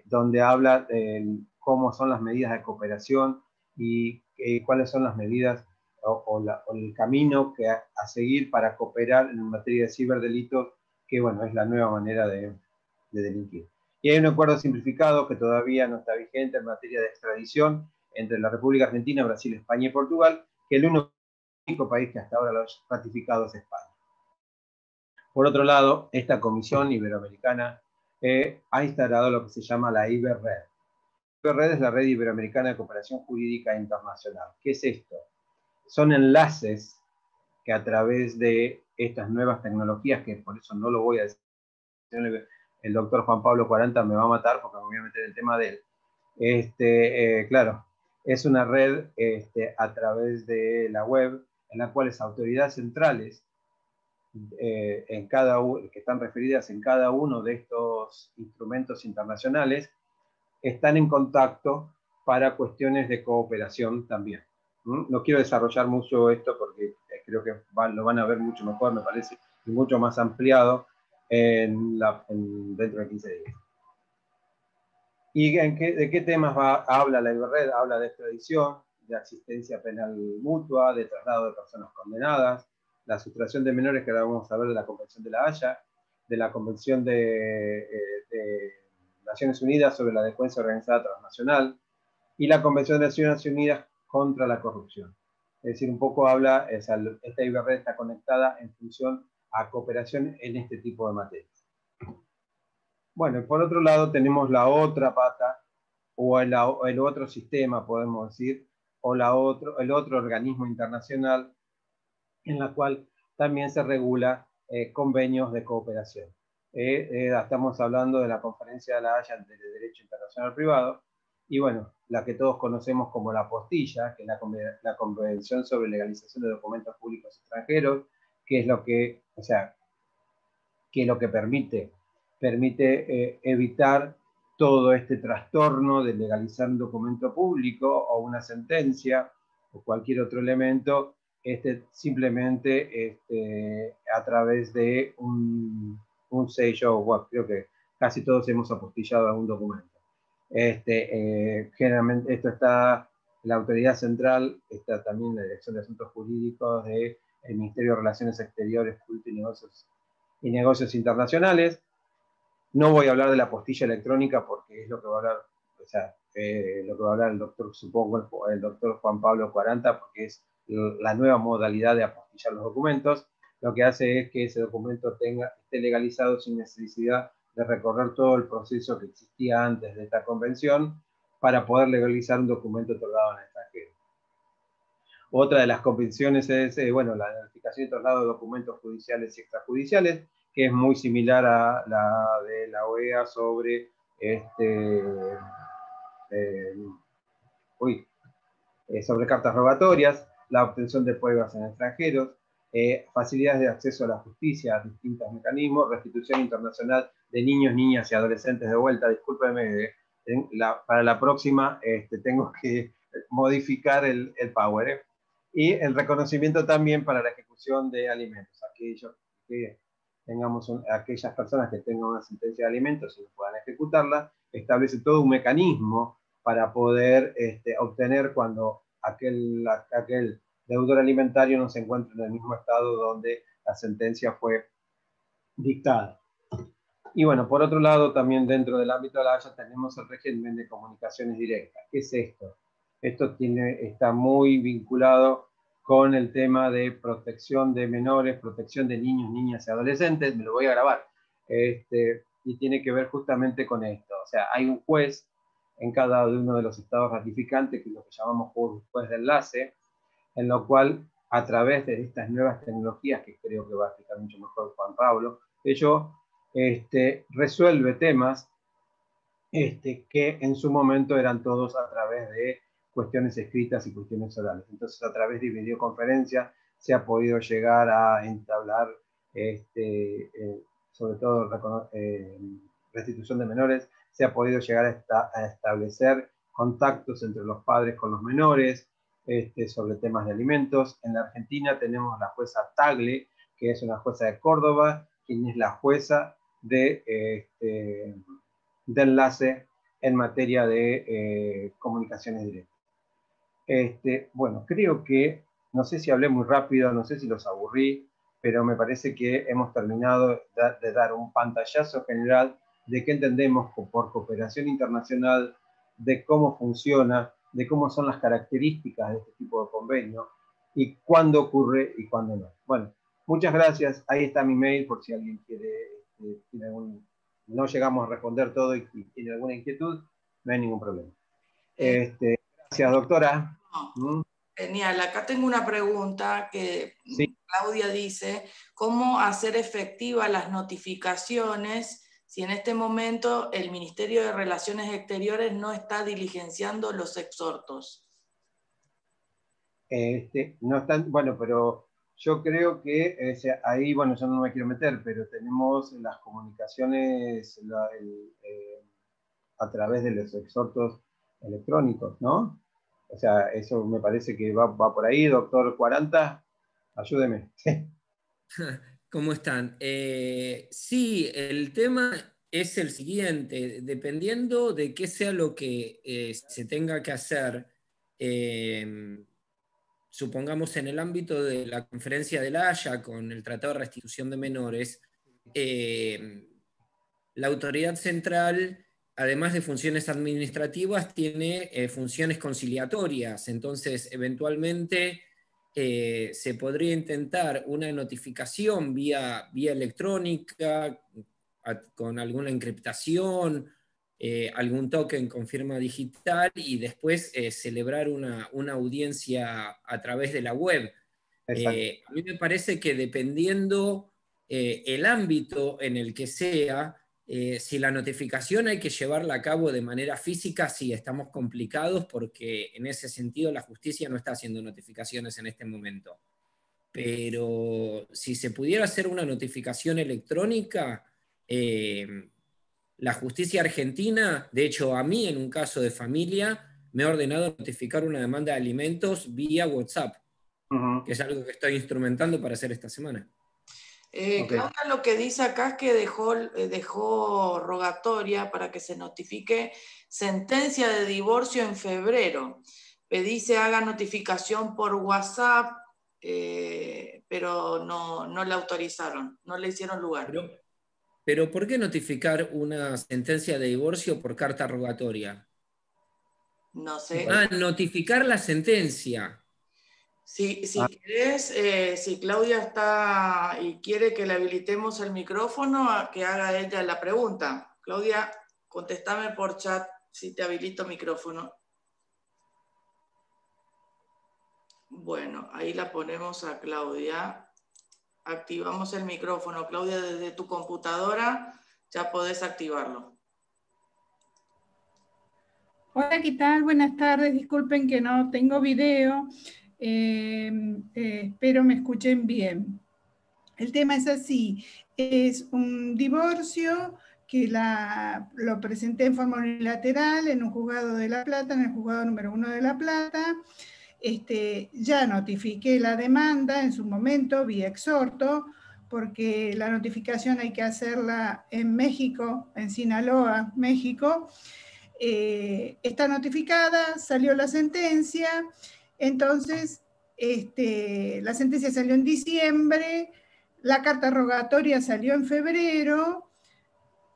donde habla de cómo son las medidas de cooperación y cuáles son las medidas o el camino a seguir para cooperar en materia de ciberdelitos, que bueno, es la nueva manera de delinquir. Y hay un acuerdo simplificado que todavía no está vigente en materia de extradición entre la República Argentina, Brasil, España y Portugal, que el único país que hasta ahora lo ha ratificado es España. Por otro lado, esta Comisión Iberoamericana ha instalado lo que se llama la IBERRED. La IBERRED es la Red Iberoamericana de Cooperación Jurídica Internacional. ¿Qué es esto? Son enlaces que a través de estas nuevas tecnologías, que por eso no lo voy a decir, el doctor Juan Pablo 40 me va a matar porque me voy a meter el tema de él. Claro, es una red a través de la web en la cual las autoridades centrales que están referidas en cada uno de estos instrumentos internacionales están en contacto para cuestiones de cooperación también. No quiero desarrollar mucho esto porque creo que lo van a ver mucho mejor, me parece, y mucho más ampliado dentro de 15 días. ¿Y de qué temas habla la IBERRED? Habla de extradición, de asistencia penal mutua, de traslado de personas condenadas, la sustracción de menores, que ahora vamos a ver, de la Convención de la Haya, de la Convención de Naciones Unidas sobre la Delincuencia Organizada Transnacional, y la Convención de Naciones Unidas contra la Corrupción. Es decir, un poco habla, esta IBERRED está conectada en función a cooperación en este tipo de materias. Bueno, por otro lado tenemos la otra pata, o el otro sistema, podemos decir, o el otro organismo internacional en la cual también se regula convenios de cooperación. Estamos hablando de la Conferencia de la Haya de Derecho Internacional Privado, y bueno, la que todos conocemos como la Postilla, que es la Convención sobre Legalización de Documentos Públicos Extranjeros, que es lo que permite evitar todo este trastorno de legalizar un documento público o una sentencia o cualquier otro elemento, simplemente a través de un sello web. Creo que casi todos hemos apostillado algún documento. Generalmente esto está, la autoridad central está también la Dirección de Asuntos Jurídicos del Ministerio de Relaciones Exteriores, Culto y Negocios Internacionales. No voy a hablar de la apostilla electrónica porque es lo que va a hablar, lo que va a hablar el doctor, supongo, el doctor Juan Pablo 40, porque es la nueva modalidad de apostillar los documentos. lo que hace es que ese documento esté legalizado sin necesidad de recorrer todo el proceso que existía antes de esta convención para poder legalizar un documento otorgado en el extranjero. Otra de las convenciones es, bueno, la notificación y traslado de documentos judiciales y extrajudiciales, que es muy similar a la de la OEA sobre sobre cartas rogatorias, la obtención de pruebas en extranjeros, facilidades de acceso a la justicia, distintos mecanismos, restitución internacional de niños, niñas y adolescentes de vuelta. Discúlpeme, para la próxima tengo que modificar el power. Y el reconocimiento también para la ejecución de alimentos. Aquellas personas que tengan una sentencia de alimentos y no puedan ejecutarla, establece todo un mecanismo para poder obtener cuando aquel deudor alimentario no se encuentra en el mismo estado donde la sentencia fue dictada. Y bueno, por otro lado, también dentro del ámbito de la Haya tenemos el régimen de comunicaciones directas. ¿Qué es esto? Esto está muy vinculado con el tema de protección de menores, protección de niños, niñas y adolescentes. Me lo voy a grabar. Y tiene que ver justamente con esto. O sea, hay un juez en cada uno de los estados ratificantes, que es lo que llamamos juez de enlace, en lo cual, a través de estas nuevas tecnologías, que creo que va a explicar mucho mejor Juan Pablo, ello resuelve temas que en su momento eran todos a través de cuestiones escritas y cuestiones orales. Entonces, a través de videoconferencia se ha podido llegar a entablar, sobre todo restitución de menores, se ha podido llegar a establecer contactos entre los padres con los menores, sobre temas de alimentos. En la Argentina tenemos la jueza Tagle, que es una jueza de Córdoba, quien es la jueza de enlace en materia de comunicaciones directas. Bueno, creo que, no sé si hablé muy rápido, no sé si los aburrí, pero me parece que hemos terminado de dar un pantallazo general de qué entendemos por cooperación internacional, de cómo funciona, de cómo son las características de este tipo de convenio, y cuándo ocurre y cuándo no. Bueno, muchas gracias. Ahí está mi mail por si alguien tiene no llegamos a responder todo y tiene alguna inquietud, no hay ningún problema. Gracias, doctora. Genial. Acá tengo una pregunta que sí. Claudia dice: ¿cómo hacer efectivas las notificaciones si en este momento el Ministerio de Relaciones Exteriores no está diligenciando los exhortos? No están, bueno, pero yo creo que ahí, bueno, yo no me quiero meter, pero tenemos las comunicaciones a través de los exhortos electrónicos, ¿no? O sea, eso me parece que va por ahí, doctor 40, ayúdeme. ¿Cómo están? Sí, el tema es el siguiente: dependiendo de qué sea lo que se tenga que hacer, supongamos en el ámbito de la Conferencia de la Haya con el Tratado de Restitución de Menores, la autoridad central, además de funciones administrativas, tiene funciones conciliatorias. Entonces, eventualmente se podría intentar una notificación vía electrónica, con alguna encriptación, algún token con firma digital, y después celebrar una audiencia a través de la web. A mí me parece que dependiendo el ámbito en el que sea, si la notificación hay que llevarla a cabo de manera física, sí, estamos complicados, porque en ese sentido la justicia no está haciendo notificaciones en este momento. Pero si se pudiera hacer una notificación electrónica, la justicia argentina, de hecho a mí en un caso de familia, me ha ordenado notificar una demanda de alimentos vía WhatsApp, que es algo que estoy instrumentando para hacer esta semana. Claudia lo que dice acá es que dejó rogatoria para que se notifique sentencia de divorcio en febrero. Pedí se haga notificación por WhatsApp, pero no le autorizaron, no le hicieron lugar. Pero ¿por qué notificar una sentencia de divorcio por carta rogatoria? No sé. Notificar la sentencia. Si querés, si Claudia está y quiere que le habilitemos el micrófono, que haga ella la pregunta. Claudia, contestame por chat si te habilito micrófono. Bueno, ahí la ponemos a Claudia. Activamos el micrófono. Claudia, desde tu computadora ya podés activarlo. Hola, ¿qué tal? Buenas tardes. Disculpen que no tengo video. Espero me escuchen bien. El tema es así. Es un divorcio que lo presenté en forma unilateral en un juzgado de La Plata, en el juzgado número 1 de La Plata. Ya notifiqué la demanda en su momento vía exhorto, porque la notificación hay que hacerla en México, en Sinaloa, México. Está notificada, salió la sentencia, entonces la sentencia salió en diciembre, la carta rogatoria salió en febrero,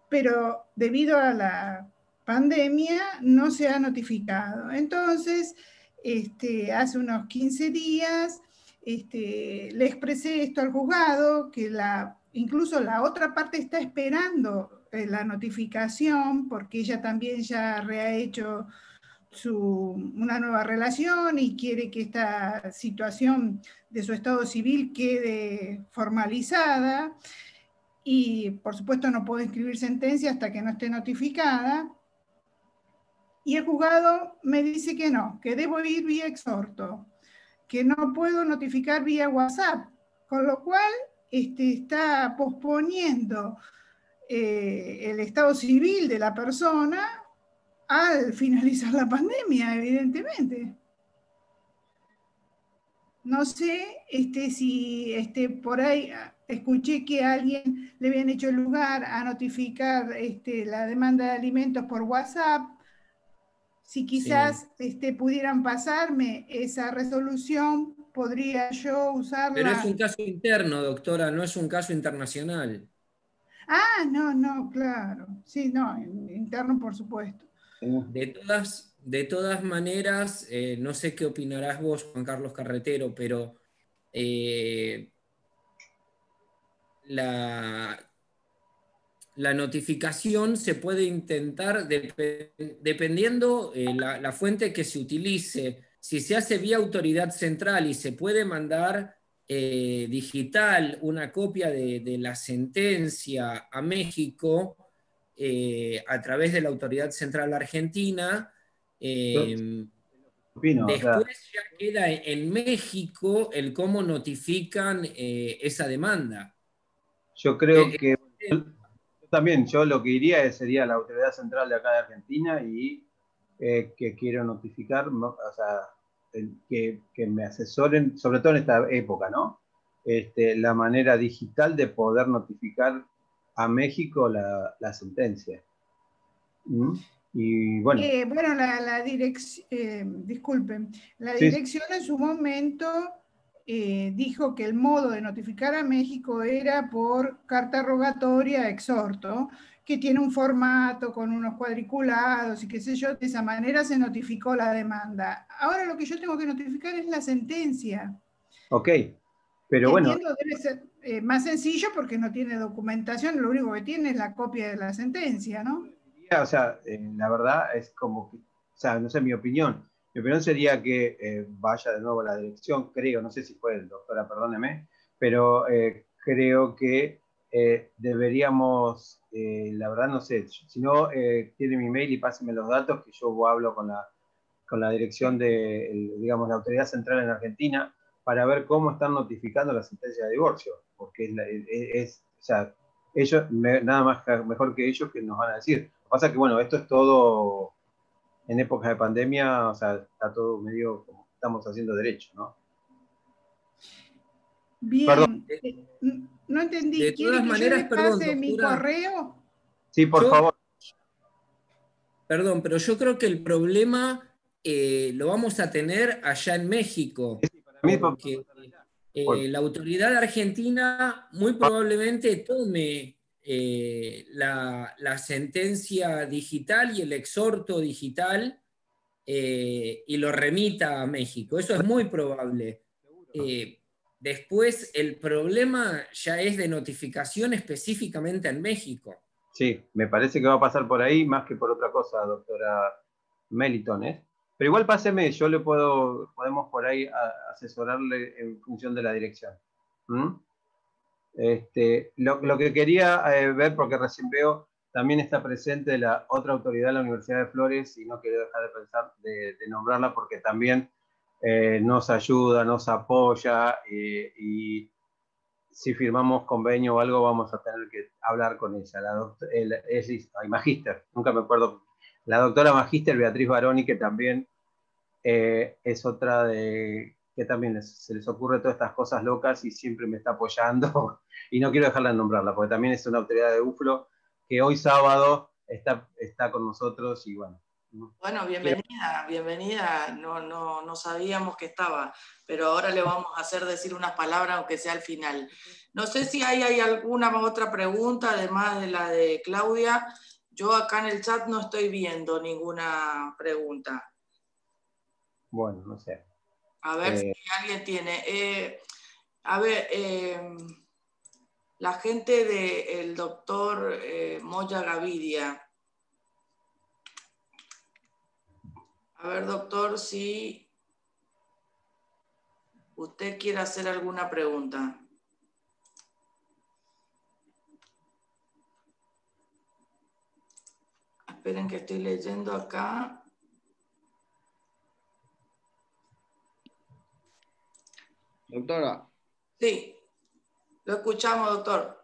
pero debido a la pandemia no se ha notificado. Entonces, hace unos 15 días le expresé esto al juzgado, que incluso la otra parte está esperando la notificación, porque ella también ya reha hecho una nueva relación y quiere que esta situación de su estado civil quede formalizada, y por supuesto no puedo escribir sentencia hasta que no esté notificada, y el juzgado me dice que no, que debo ir vía exhorto, que no puedo notificar vía WhatsApp, con lo cual está posponiendo el estado civil de la persona al finalizar la pandemia, evidentemente. No sé si por ahí escuché que a alguien le habían hecho lugar a notificar la demanda de alimentos por WhatsApp. Si quizás pudieran pasarme esa resolución, podría yo usarla. Pero es un caso interno, doctora, no es un caso internacional. Ah, no, claro. Sí, no, interno por supuesto. De todas maneras, no sé qué opinarás vos, Juan Carlos Carretero, pero la notificación se puede intentar dependiendo la fuente que se utilice. Si se hace vía autoridad central y se puede mandar digital una copia de la sentencia a México a través de la autoridad central argentina, después ya queda en México el cómo notifican esa demanda. Yo creo que también yo lo que iría sería la autoridad central de acá de Argentina y que quiero notificar, o sea, que me asesoren, sobre todo en esta época, ¿no? La manera digital de poder notificar a México la sentencia. Y bueno. La dirección, disculpen, la dirección en su momento dijo que el modo de notificar a México era por carta rogatoria exhorto, que tiene un formato con unos cuadriculados y qué sé yo, de esa manera se notificó la demanda. Ahora lo que yo tengo que notificar es la sentencia. Ok, pero bueno. Entiendo, debe ser más sencillo porque no tiene documentación, lo único que tiene es la copia de la sentencia, ¿no? O sea, la verdad es como que, o sea, no sé, mi opinión sería que vaya de nuevo a la dirección, creo, no sé si fue, doctora, perdóneme, pero creo que deberíamos, la verdad no sé, si no, tiene mi mail y pásenme los datos, que yo hablo con la dirección de, digamos, la autoridad central en Argentina, para ver cómo están notificando la sentencia de divorcio, porque o sea, ellos, nada más mejor que ellos, que nos van a decir. Lo que pasa es que, bueno, esto es todo en épocas de pandemia, o sea, está todo medio como estamos haciendo derecho, ¿no? Bien. Perdón. No entendí. De todas maneras, perdón, pase mi correo? Sí, por favor. Perdón, pero yo creo que el problema lo vamos a tener allá en México. Sí, para mí porque la autoridad argentina muy probablemente tome la sentencia digital y el exhorto digital y lo remita a México. Eso es muy probable. Después, el problema ya es de notificación específicamente en México. Sí, me parece que va a pasar por ahí más que por otra cosa, doctora Meliton, ¿eh? Pero igual páseme, yo le podemos por ahí asesorarle en función de la dirección. ¿Mm? Lo que quería ver, porque recién veo, también está presente la otra autoridad de la Universidad de Flores, y no quiero dejar de pensar de nombrarla, porque también nos ayuda, nos apoya, y si firmamos convenio o algo vamos a tener que hablar con ella. Magíster, nunca me acuerdo, la doctora Magíster Beatriz Baroni, que también es otra que también se les ocurre todas estas cosas locas y siempre me está apoyando, y no quiero dejarla de nombrarla, porque también es una autoridad de UFLO que hoy sábado está con nosotros, y bueno. Bueno, bienvenida, bienvenida. No sabíamos que estaba, pero ahora le vamos a hacer decir unas palabras, aunque sea al final. No sé si hay alguna otra pregunta, además de la de Claudia. Yo acá en el chat no estoy viendo ninguna pregunta. Bueno, no sé. A ver si alguien tiene. A ver, la gente del doctor Moya Gavidia. A ver, doctor, si usted quiere hacer alguna pregunta. Esperen que estoy leyendo acá. Doctora. Sí, lo escuchamos, doctor.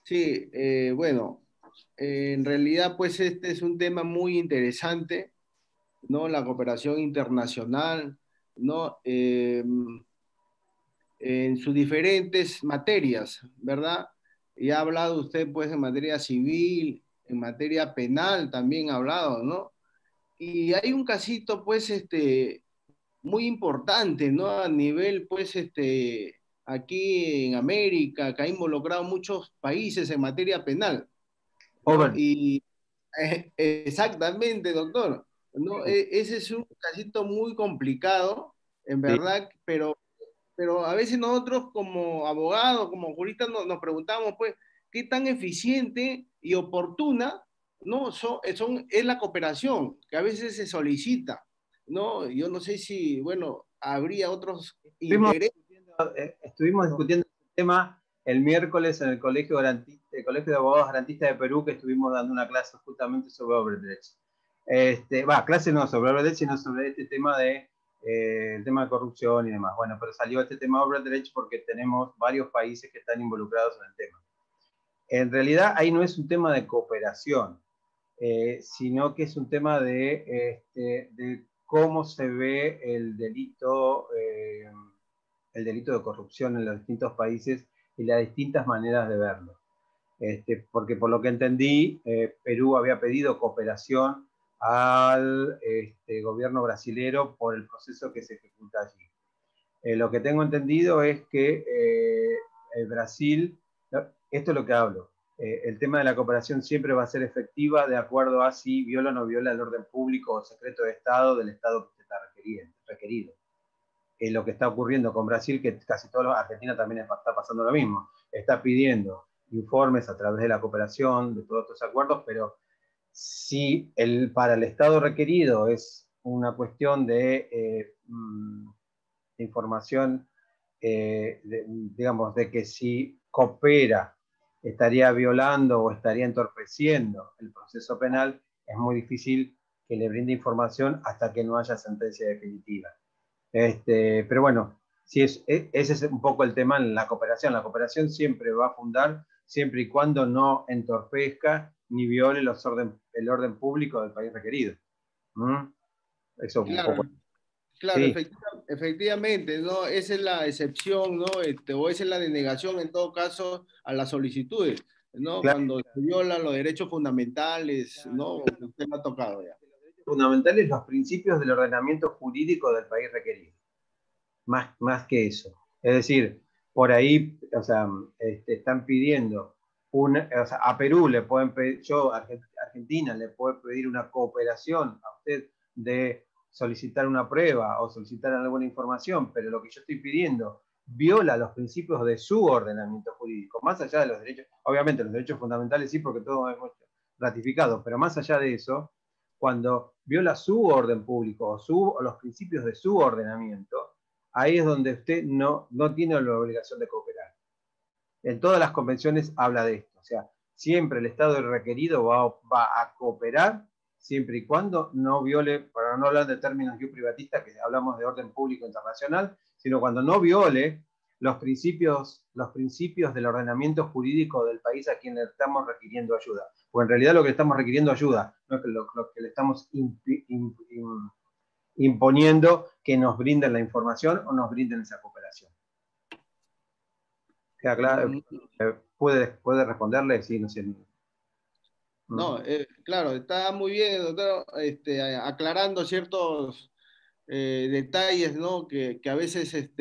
Sí, bueno, en realidad pues este es un tema muy interesante, ¿no? La cooperación internacional, ¿no? En sus diferentes materias, ¿verdad? Y ha hablado usted pues en materia civil, en materia penal también ha hablado, ¿no? Y hay un casito pues muy importante, ¿no? A nivel pues aquí en América, que ha involucrado muchos países en materia penal, ¿no? Y exactamente, doctor, ¿no? Ese es un casito muy complicado, en verdad, pero a veces nosotros como abogados, como juristas, nos preguntamos, pues, ¿qué tan eficiente y oportuna, ¿no? Es la cooperación que a veces se solicita, ¿no? Yo no sé si, bueno, habría otros intereses. Estuvimos discutiendo este tema el miércoles en el Colegio de Abogados Garantistas de Perú, que estuvimos dando una clase justamente sobre Obredrecht. Clase no sobre Obredrecht, sino sobre este tema el tema de corrupción y demás. Bueno, pero salió este tema de Obredrecht porque tenemos varios países que están involucrados en el tema. En realidad ahí no es un tema de cooperación, sino que es un tema de cómo se ve el delito de corrupción en los distintos países y las distintas maneras de verlo. Porque por lo que entendí, Perú había pedido cooperación al gobierno brasilero por el proceso que se ejecuta allí. Lo que tengo entendido es que Brasil, esto es lo que hablo, el tema de la cooperación siempre va a ser efectiva de acuerdo a si viola o no viola el orden público o secreto de Estado del Estado que está requerido. Lo que está ocurriendo con Brasil, que casi toda Argentina también está pasando lo mismo, está pidiendo informes a través de la cooperación, de todos estos acuerdos, pero si para el Estado requerido es una cuestión de información, digamos, de que si coopera estaría violando o estaría entorpeciendo el proceso penal, es muy difícil que le brinde información hasta que no haya sentencia definitiva. Pero bueno, ese es un poco el tema en la cooperación. La cooperación siempre va a fundar, siempre y cuando no entorpezca ni viole el orden público del país requerido. Eso claro, un poco. Claro, Sí. Efectivamente, ¿no? Esa es la excepción, ¿no? O esa es la denegación en todo caso a las solicitudes, ¿no? Claro. Cuando se violan los derechos fundamentales, ¿no? Usted me ha tocado ya. Fundamentales, los principios del ordenamiento jurídico del país requerido. Más que eso. Es decir, por ahí, o sea, están pidiendo a Perú le pueden pedir, Argentina le puede pedir una cooperación a usted de solicitar una prueba o solicitar alguna información, pero lo que yo estoy pidiendo viola los principios de su ordenamiento jurídico, más allá de los derechos, obviamente los derechos fundamentales sí, porque todos hemos ratificado, pero más allá de eso, cuando viola su orden público o los principios de su ordenamiento, ahí es donde usted no tiene la obligación de cooperar. En todas las convenciones habla de esto, o sea, siempre el Estado requerido va a cooperar siempre y cuando no viole, para no hablar de términos privatistas, que hablamos de orden público internacional, sino cuando no viole los principios del ordenamiento jurídico del país a quien le estamos requiriendo ayuda. Porque en realidad lo que le estamos requiriendo ayuda, no es lo que le estamos imponiendo que nos brinden la información o nos brinden esa cooperación. ¿Queda claro? ¿Puede responderle? Sí, no sé. No, claro, está muy bien, doctor, aclarando ciertos detalles, ¿no? Que a veces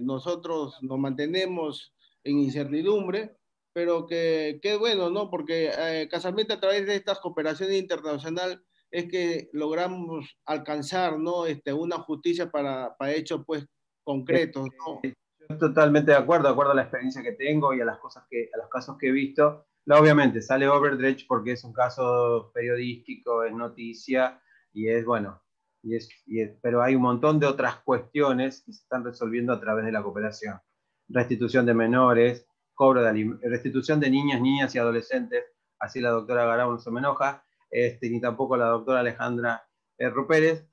nosotros nos mantenemos en incertidumbre, pero que bueno, ¿no? Porque casualmente a través de estas cooperaciones internacionales es que logramos alcanzar, ¿no? Una justicia para hechos, pues, concretos, ¿no? Yo totalmente de acuerdo a la experiencia que tengo y a los casos que he visto. No, obviamente, sale Overdredge porque es un caso periodístico, es noticia, y es bueno, pero hay un montón de otras cuestiones que se están resolviendo a través de la cooperación. Restitución de menores, restitución de niñas y adolescentes, así la doctora Garau no se me enoja, ni tampoco la doctora Alejandra Rupérez,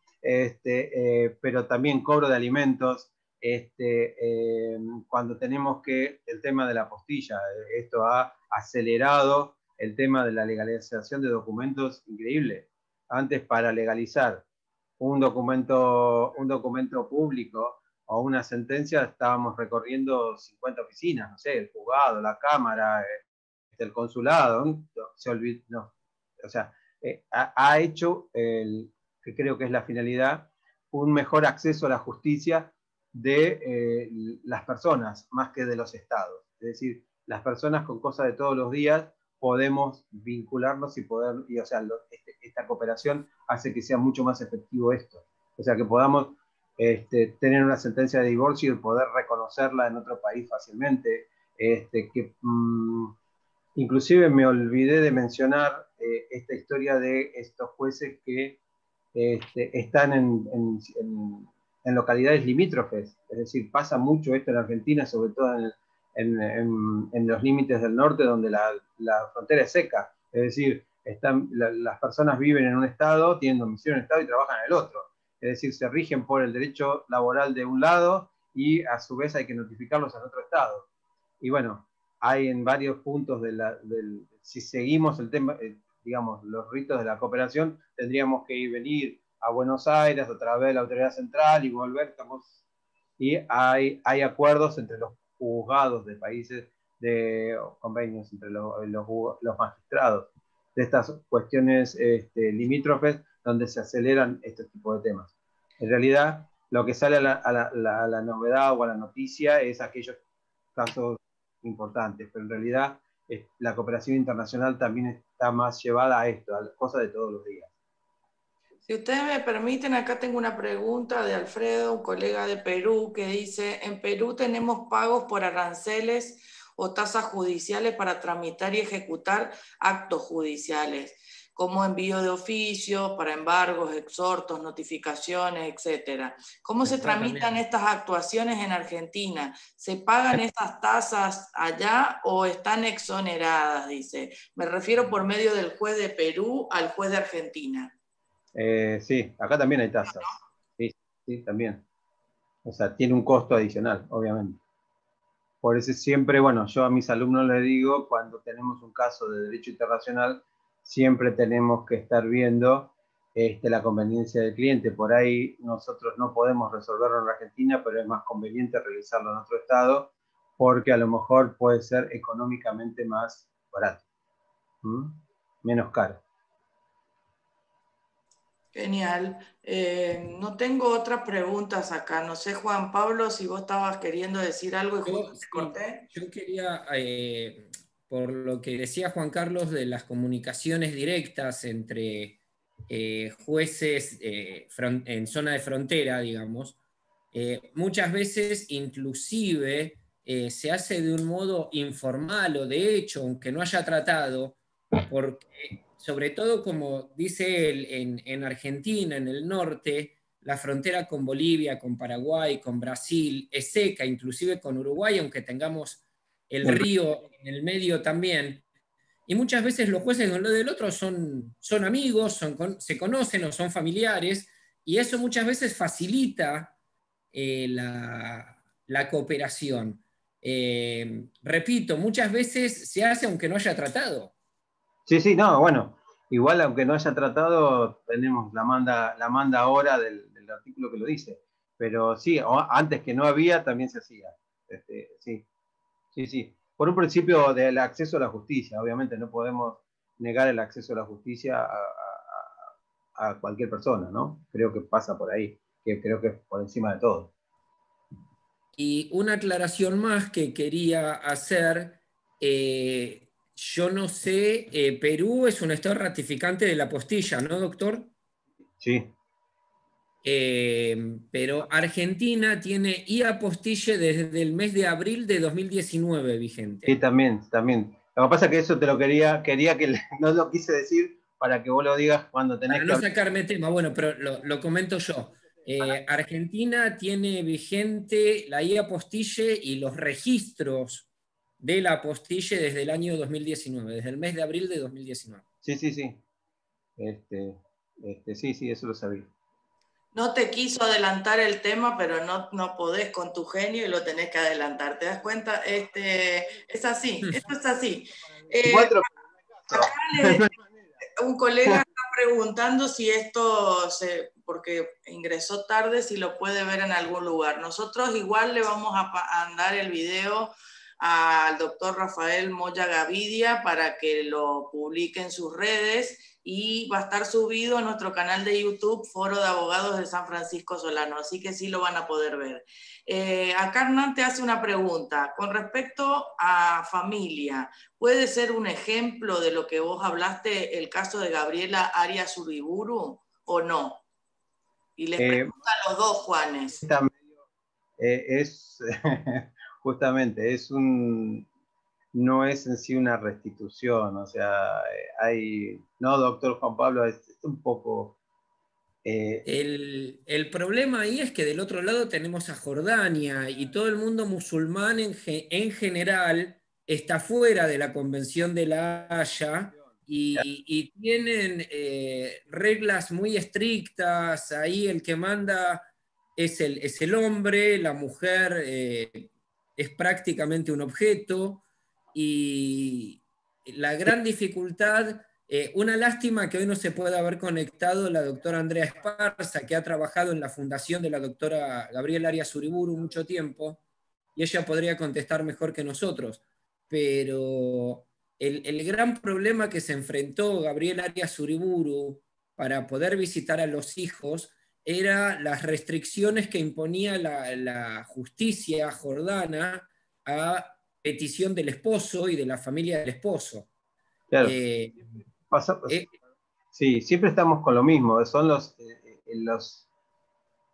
pero también cobro de alimentos, cuando tenemos el tema de la postilla, esto ha acelerado el tema de la legalización de documentos, increíble. Antes, para legalizar un documento público o una sentencia, estábamos recorriendo 50 oficinas, no sé, el juzgado, la cámara, el consulado, se olvidó, no. O sea, ha hecho, que creo que es la finalidad, un mejor acceso a la justicia de las personas, más que de los estados. Es decir, las personas con cosas de todos los días podemos vincularnos y o sea, esta cooperación hace que sea mucho más efectivo esto. O sea, que podamos tener una sentencia de divorcio y poder reconocerla en otro país fácilmente. Inclusive me olvidé de mencionar esta historia de estos jueces que están en localidades limítrofes. Es decir, pasa mucho esto en Argentina, sobre todo en los límites del norte, donde la frontera es seca. Es decir, las personas viven en un estado, tienen domicilio en un estado y trabajan en el otro. Es decir, se rigen por el derecho laboral de un lado y a su vez hay que notificarlos en otro estado. Y bueno, hay en varios puntos si seguimos el tema, digamos, los ritos de la cooperación, tendríamos que venir a Buenos Aires a través de la autoridad central y volver. Y hay acuerdos entre los juzgados de países, de convenios entre los magistrados de estas cuestiones limítrofes, donde se aceleran este tipo de temas. En realidad, lo que sale a la novedad o a la noticia es aquellos casos importantes, pero en realidad la cooperación internacional también está más llevada a esto, a las cosas de todos los días. Si ustedes me permiten, acá tengo una pregunta de Alfredo, un colega de Perú, que dice: en Perú tenemos pagos por aranceles o tasas judiciales para tramitar y ejecutar actos judiciales, como envío de oficio, para embargos, exhortos, notificaciones, etc. ¿Cómo se tramitan estas actuaciones en Argentina? ¿Se pagan estas tasas allá o están exoneradas? Dice. Me refiero por medio del juez de Perú al juez de Argentina. Sí, acá también hay tasas. Sí, también. O sea, tiene un costo adicional, obviamente. Por eso siempre, bueno, yo a mis alumnos les digo, cuando tenemos un caso de derecho internacional, siempre tenemos que estar viendo la conveniencia del cliente. Por ahí nosotros no podemos resolverlo en la Argentina, pero es más conveniente realizarlo en otro estado, porque a lo mejor puede ser económicamente más barato, menos caro. Genial. No tengo otras preguntas acá. No sé, Juan Pablo, si vos estabas queriendo decir algo y justo te corté. Yo quería, por lo que decía Juan Carlos de las comunicaciones directas entre jueces en zona de frontera, digamos, muchas veces inclusive se hace de un modo informal o de hecho, aunque no haya tratado, porque sobre todo como dice él, en Argentina, en el norte, la frontera con Bolivia, con Paraguay, con Brasil es seca, inclusive con Uruguay, aunque tengamos el río en el medio también. Y muchas veces los jueces de uno del otro son amigos, se conocen o son familiares, y eso muchas veces facilita la cooperación. Repito, muchas veces se hace aunque no haya tratado. Sí, sí, no, bueno, igual aunque no haya tratado, tenemos la manda ahora del artículo que lo dice, pero sí, antes que no había, también se hacía. Sí, sí, sí. Por un principio del acceso a la justicia, obviamente no podemos negar el acceso a la justicia a cualquier persona, ¿no? Creo que pasa por ahí, que creo que es por encima de todo. Y una aclaración más que quería hacer, yo no sé, Perú es un estado ratificante de la apostilla, ¿no, doctor? Sí. Pero Argentina tiene apostille desde el mes de abril de 2019 vigente. Sí, también. Lo que pasa es que eso te lo quería que no lo quise decir para que vos lo digas cuando tenés para que no sacarme tema, bueno, pero lo comento yo. Argentina tiene vigente la apostille y los registros de la apostille desde el año 2019, desde el mes de abril de 2019. Sí. Sí, eso lo sabía. No te quiso adelantar el tema, pero no podés con tu genio y lo tenés que adelantar. ¿Te das cuenta? Es así, esto es así. Acá un colega está preguntando si esto, porque ingresó tarde, si lo puede ver en algún lugar. Nosotros igual le vamos a mandar el video al doctor Rafael Moya Gavidia para que lo publique en sus redes y va a estar subido a nuestro canal de YouTube, Foro de Abogados de San Francisco Solano, así que sí lo van a poder ver. Acá Hernán te hace una pregunta con respecto a familia. ¿Puede ser un ejemplo de lo que vos hablaste, el caso de Gabriela Arias Uriburu o no? Y les pregunto a los dos, Juanes. Justamente, no es en sí una restitución, o sea, no, doctor Juan Pablo, es un poco... El problema ahí es que del otro lado tenemos a Jordania y todo el mundo musulmán en general está fuera de la Convención de la Haya y tienen reglas muy estrictas. Ahí el que manda es el hombre, la mujer es prácticamente un objeto y la gran dificultad... una lástima que hoy no se pueda haber conectado la doctora Andrea Esparza, que ha trabajado en la fundación de la doctora Gabriela Arias Uriburu mucho tiempo, y ella podría contestar mejor que nosotros. Pero el gran problema que se enfrentó Gabriela Arias Uriburu para poder visitar a los hijos era las restricciones que imponía la justicia jordana a petición del esposo y de la familia del esposo. Claro. Sí, siempre estamos con lo mismo, son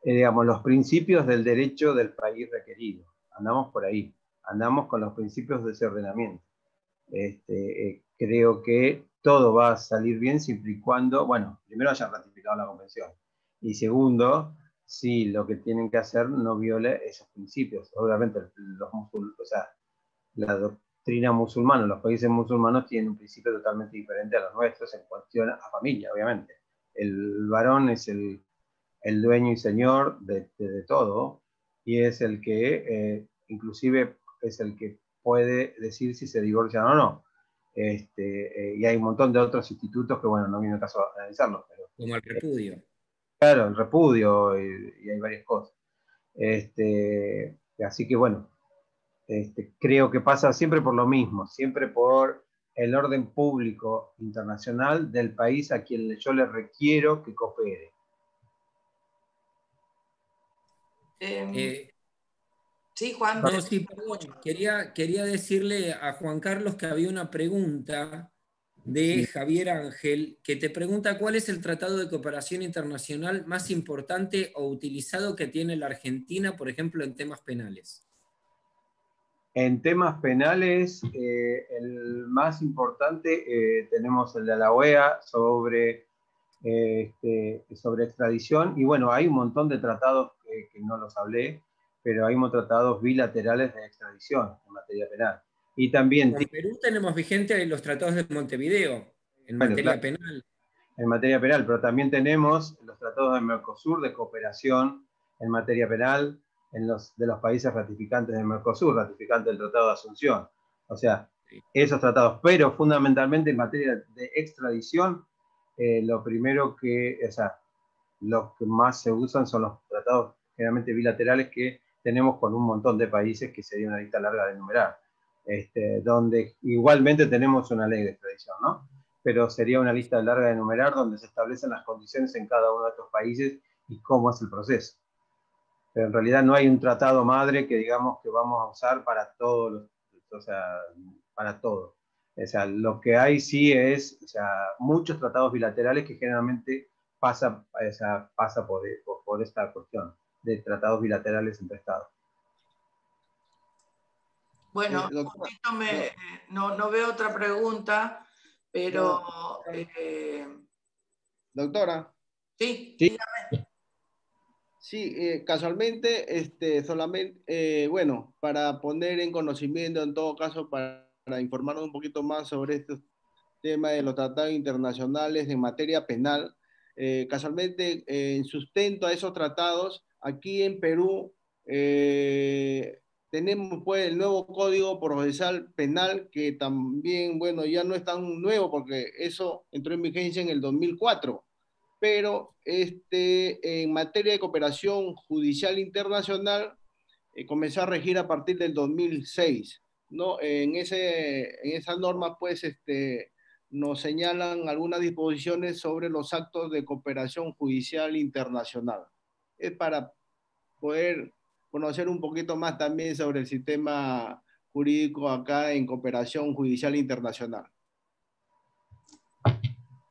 digamos, los principios del derecho del país requerido. Andamos por ahí, andamos con los principios de ese ordenamiento. Creo que todo va a salir bien siempre y cuando, bueno, primero hayan ratificado la convención, y segundo, si lo que tienen que hacer no viole esos principios. Obviamente, la doctrina musulmana, los países musulmanos tienen un principio totalmente diferente a los nuestros en cuestión a familia, obviamente. El varón es el dueño y señor de todo, y es el que, inclusive, es el que puede decir si se divorcian o no. Y hay un montón de otros institutos que, bueno, no viene el caso a analizarlos. Pero, como el repudio. Claro, el repudio, y hay varias cosas. Así que, bueno, creo que pasa siempre por lo mismo, siempre por el orden público internacional del país a quien yo le requiero que coopere. Sí, Juan. No, sí, perdón. Quería decirle a Juan Carlos que había una pregunta de Javier Ángel, que te pregunta cuál es el tratado de cooperación internacional más importante o utilizado que tiene la Argentina, por ejemplo, en temas penales. En temas penales, el más importante tenemos el de la OEA sobre extradición, y bueno, hay un montón de tratados que no los hablé, pero hay tratados bilaterales de extradición en materia penal. Y también... En Perú tenemos vigentes los tratados de Montevideo en materia penal. En materia penal, pero también tenemos los tratados de Mercosur de cooperación en materia penal de los países ratificantes de Mercosur, ratificantes del Tratado de Asunción. O sea, esos tratados, pero fundamentalmente en materia de extradición, lo primero los que más se usan son los tratados generalmente bilaterales que tenemos con un montón de países, que sería una lista larga de enumerar, donde igualmente tenemos una ley de extradición, ¿no? Pero sería una lista larga de enumerar donde se establecen las condiciones en cada uno de estos países y cómo es el proceso. Pero en realidad no hay un tratado madre que digamos que vamos a usar para todo, para todo. O sea, lo que hay sí es, muchos tratados bilaterales que generalmente pasa por esta cuestión de tratados bilaterales entre estados. Bueno, no veo otra pregunta, pero... Doctora. Sí, sí. dígame. Sí, casualmente, solamente, bueno, para poner en conocimiento, en todo caso, para informarnos un poquito más sobre este tema de los tratados internacionales en materia penal, casualmente, en sustento a esos tratados, aquí en Perú, tenemos pues el nuevo Código Procesal Penal, que también, bueno, ya no es tan nuevo porque eso entró en vigencia en el 2004. Pero en materia de cooperación judicial internacional comenzó a regir a partir del 2006, ¿no? En esa norma, pues, nos señalan algunas disposiciones sobre los actos de cooperación judicial internacional. Es para poder conocer un poquito más también sobre el sistema jurídico acá en cooperación judicial internacional.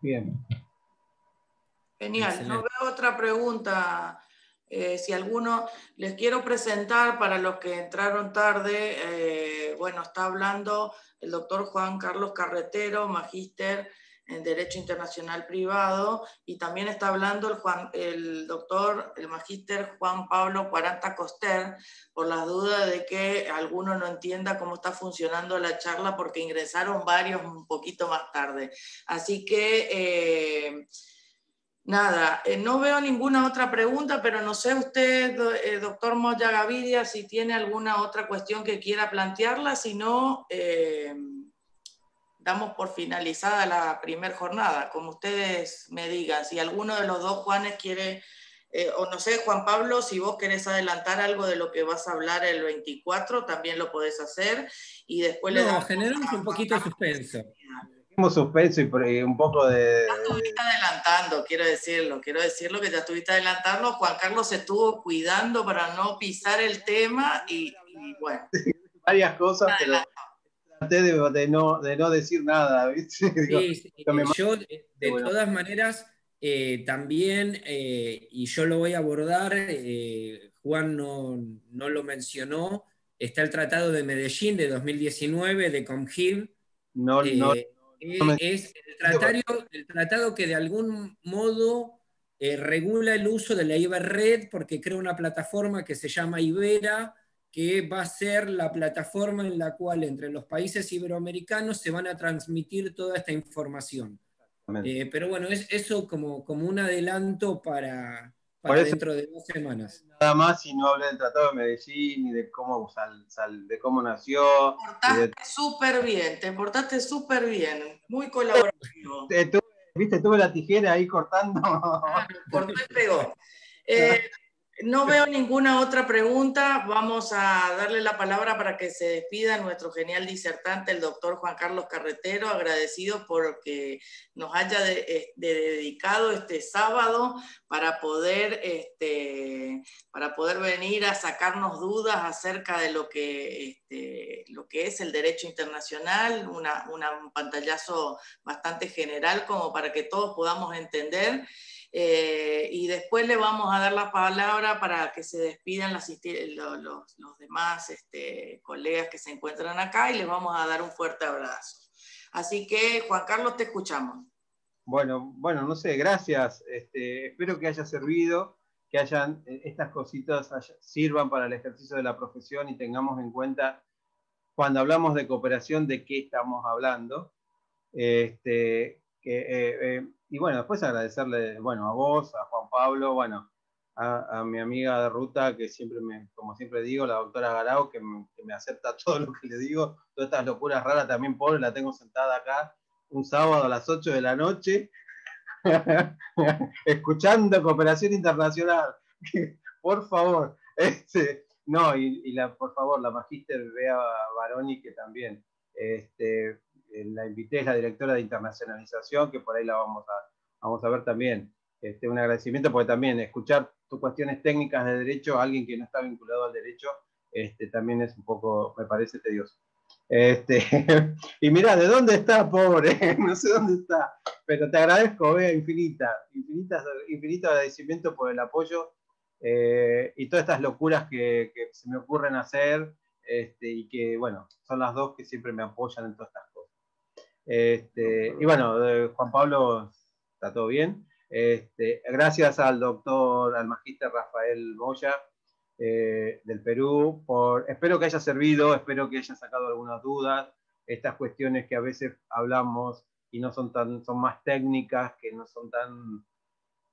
Bien. Genial, excelente. No veo otra pregunta. Si alguno, les quiero presentar para los que entraron tarde, bueno, está hablando el doctor Juan Carlos Carretero, magíster en Derecho Internacional Privado, y también está hablando el magíster Juan Pablo Cuaranta Coster, por las dudas de que alguno no entienda cómo está funcionando la charla, porque ingresaron varios un poquito más tarde. Así que... nada, no veo ninguna otra pregunta, pero no sé usted, doctor Moya Gavidia, si tiene alguna otra cuestión que quiera plantearla, si no, damos por finalizada la primera jornada, como ustedes me digan. Si alguno de los dos Juanes quiere, o no sé, Juan Pablo, si vos querés adelantar algo de lo que vas a hablar el 24, también lo podés hacer, y después le damos... generamos un poquito de suspenso. Tenemos suspenso y un poco de... Ya estuviste adelantando, quiero decirlo que ya estuviste adelantando. Juan Carlos se estuvo cuidando para no pisar el tema y bueno. Varias cosas, pero traté de no decir nada, ¿viste? Sí, yo de todas maneras también, y yo lo voy a abordar, Juan no lo mencionó, está el Tratado de Medellín de 2019 de COMGIV. Es el tratado que de algún modo regula el uso de la Iberred, porque crea una plataforma que se llama Ibera, que va a ser la plataforma en la cual entre los países iberoamericanos se van a transmitir toda esta información. Pero bueno, es eso como un adelanto para dentro de 2 semanas. Nada más, si no hablé del Tratado de Medellín y de cómo nació. Te portaste súper bien, muy colaborativo. Tuve la tijera ahí cortando. Cortó y pegó. No veo ninguna otra pregunta. Vamos a darle la palabra para que se despida nuestro genial disertante, el doctor Juan Carlos Carretero, agradecido porque nos haya dedicado este sábado para poder venir a sacarnos dudas acerca de lo que lo que es el derecho internacional, un pantallazo bastante general como para que todos podamos entender. Y después le vamos a dar la palabra para que se despidan los demás colegas que se encuentran acá y les vamos a dar un fuerte abrazo. Así que, Juan Carlos, te escuchamos. Bueno, no sé, gracias. Espero que haya servido, que estas cositas sirvan para el ejercicio de la profesión y tengamos en cuenta, cuando hablamos de cooperación, de qué estamos hablando. Y bueno, después agradecerle, bueno, a vos, a Juan Pablo, bueno, a mi amiga de ruta, que siempre como siempre digo, la doctora Garau, que me acepta todo lo que le digo, todas estas locuras raras también, pobre, la tengo sentada acá un sábado a las 8 de la noche, escuchando Cooperación Internacional. Por favor, no, por favor, la magíster Bea Baroni, que también la invité, es la directora de internacionalización, que por ahí la vamos a ver también. Un agradecimiento, porque también escuchar cuestiones técnicas de derecho a alguien que no está vinculado al derecho también es un poco, me parece tedioso. Y mira, ¿de dónde está, pobre? No sé dónde está, pero te agradezco, Bea, infinito agradecimiento por el apoyo y todas estas locuras que se me ocurren hacer, y que, bueno, son las dos que siempre me apoyan en todas estas cosas. Y bueno, Juan Pablo, ¿está todo bien? Gracias al magíster Rafael Moya, del Perú, espero que haya servido, espero que haya sacado algunas dudas, estas cuestiones que a veces hablamos y no son más técnicas, que no son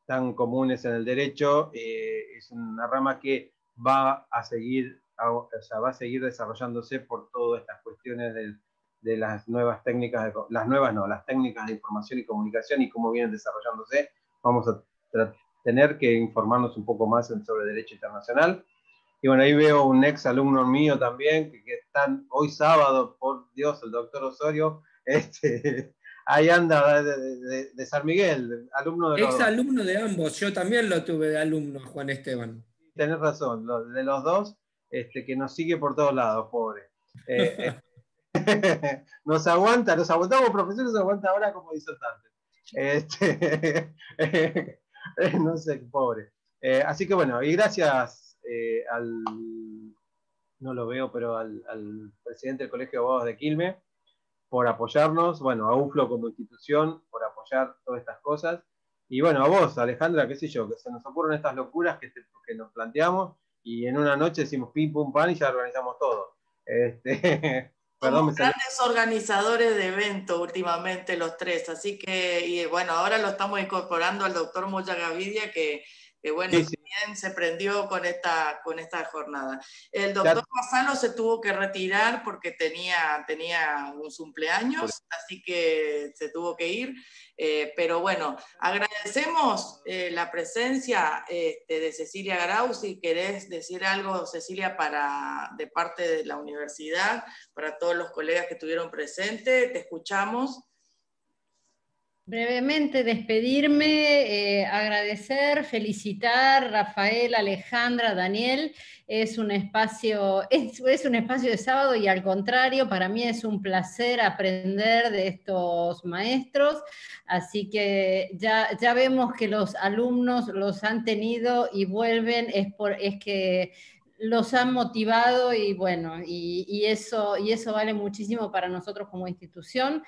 tan comunes en el derecho, es una rama que va a seguir desarrollándose por todas estas cuestiones de las nuevas técnicas, las técnicas de información y comunicación y cómo vienen desarrollándose. Vamos a tener que informarnos un poco más sobre derecho internacional. Y bueno, ahí veo un ex alumno mío también, que están hoy sábado, por Dios, el doctor Osorio, ahí anda de San Miguel, alumno de los ex alumno de ambos, yo también lo tuve de alumno, Juan Esteban. Tenés razón, de los dos, que nos sigue por todos lados, pobre. Nos aguantamos profesores, nos aguanta ahora como disertantes. No sé, pobre. Así que bueno, y gracias no lo veo, pero al presidente del Colegio de Abogados de Quilmes por apoyarnos, bueno, a UFLO como institución por apoyar todas estas cosas, y bueno, a vos, Alejandra, qué sé yo, que se nos ocurren estas locuras que nos planteamos, y en una noche decimos pim, pum, pan, y ya organizamos todo. Somos grandes organizadores de eventos últimamente los tres, así que, y bueno, ahora lo estamos incorporando al doctor Moya Gavidia, que bueno, sí. También se prendió con esta jornada. El doctor Gonzalo se tuvo que retirar porque tenía un cumpleaños, así que se tuvo que ir. Pero bueno, agradecemos la presencia de Cecilia Garau. Si querés decir algo, Cecilia, de parte de la universidad, para todos los colegas que estuvieron presentes, te escuchamos. Brevemente despedirme, agradecer, felicitar Rafael, Alejandra, Daniel. Es un espacio de sábado y al contrario, para mí es un placer aprender de estos maestros. Así que ya vemos que los alumnos los han tenido y vuelven, es que los han motivado y bueno, y eso vale muchísimo para nosotros como institución.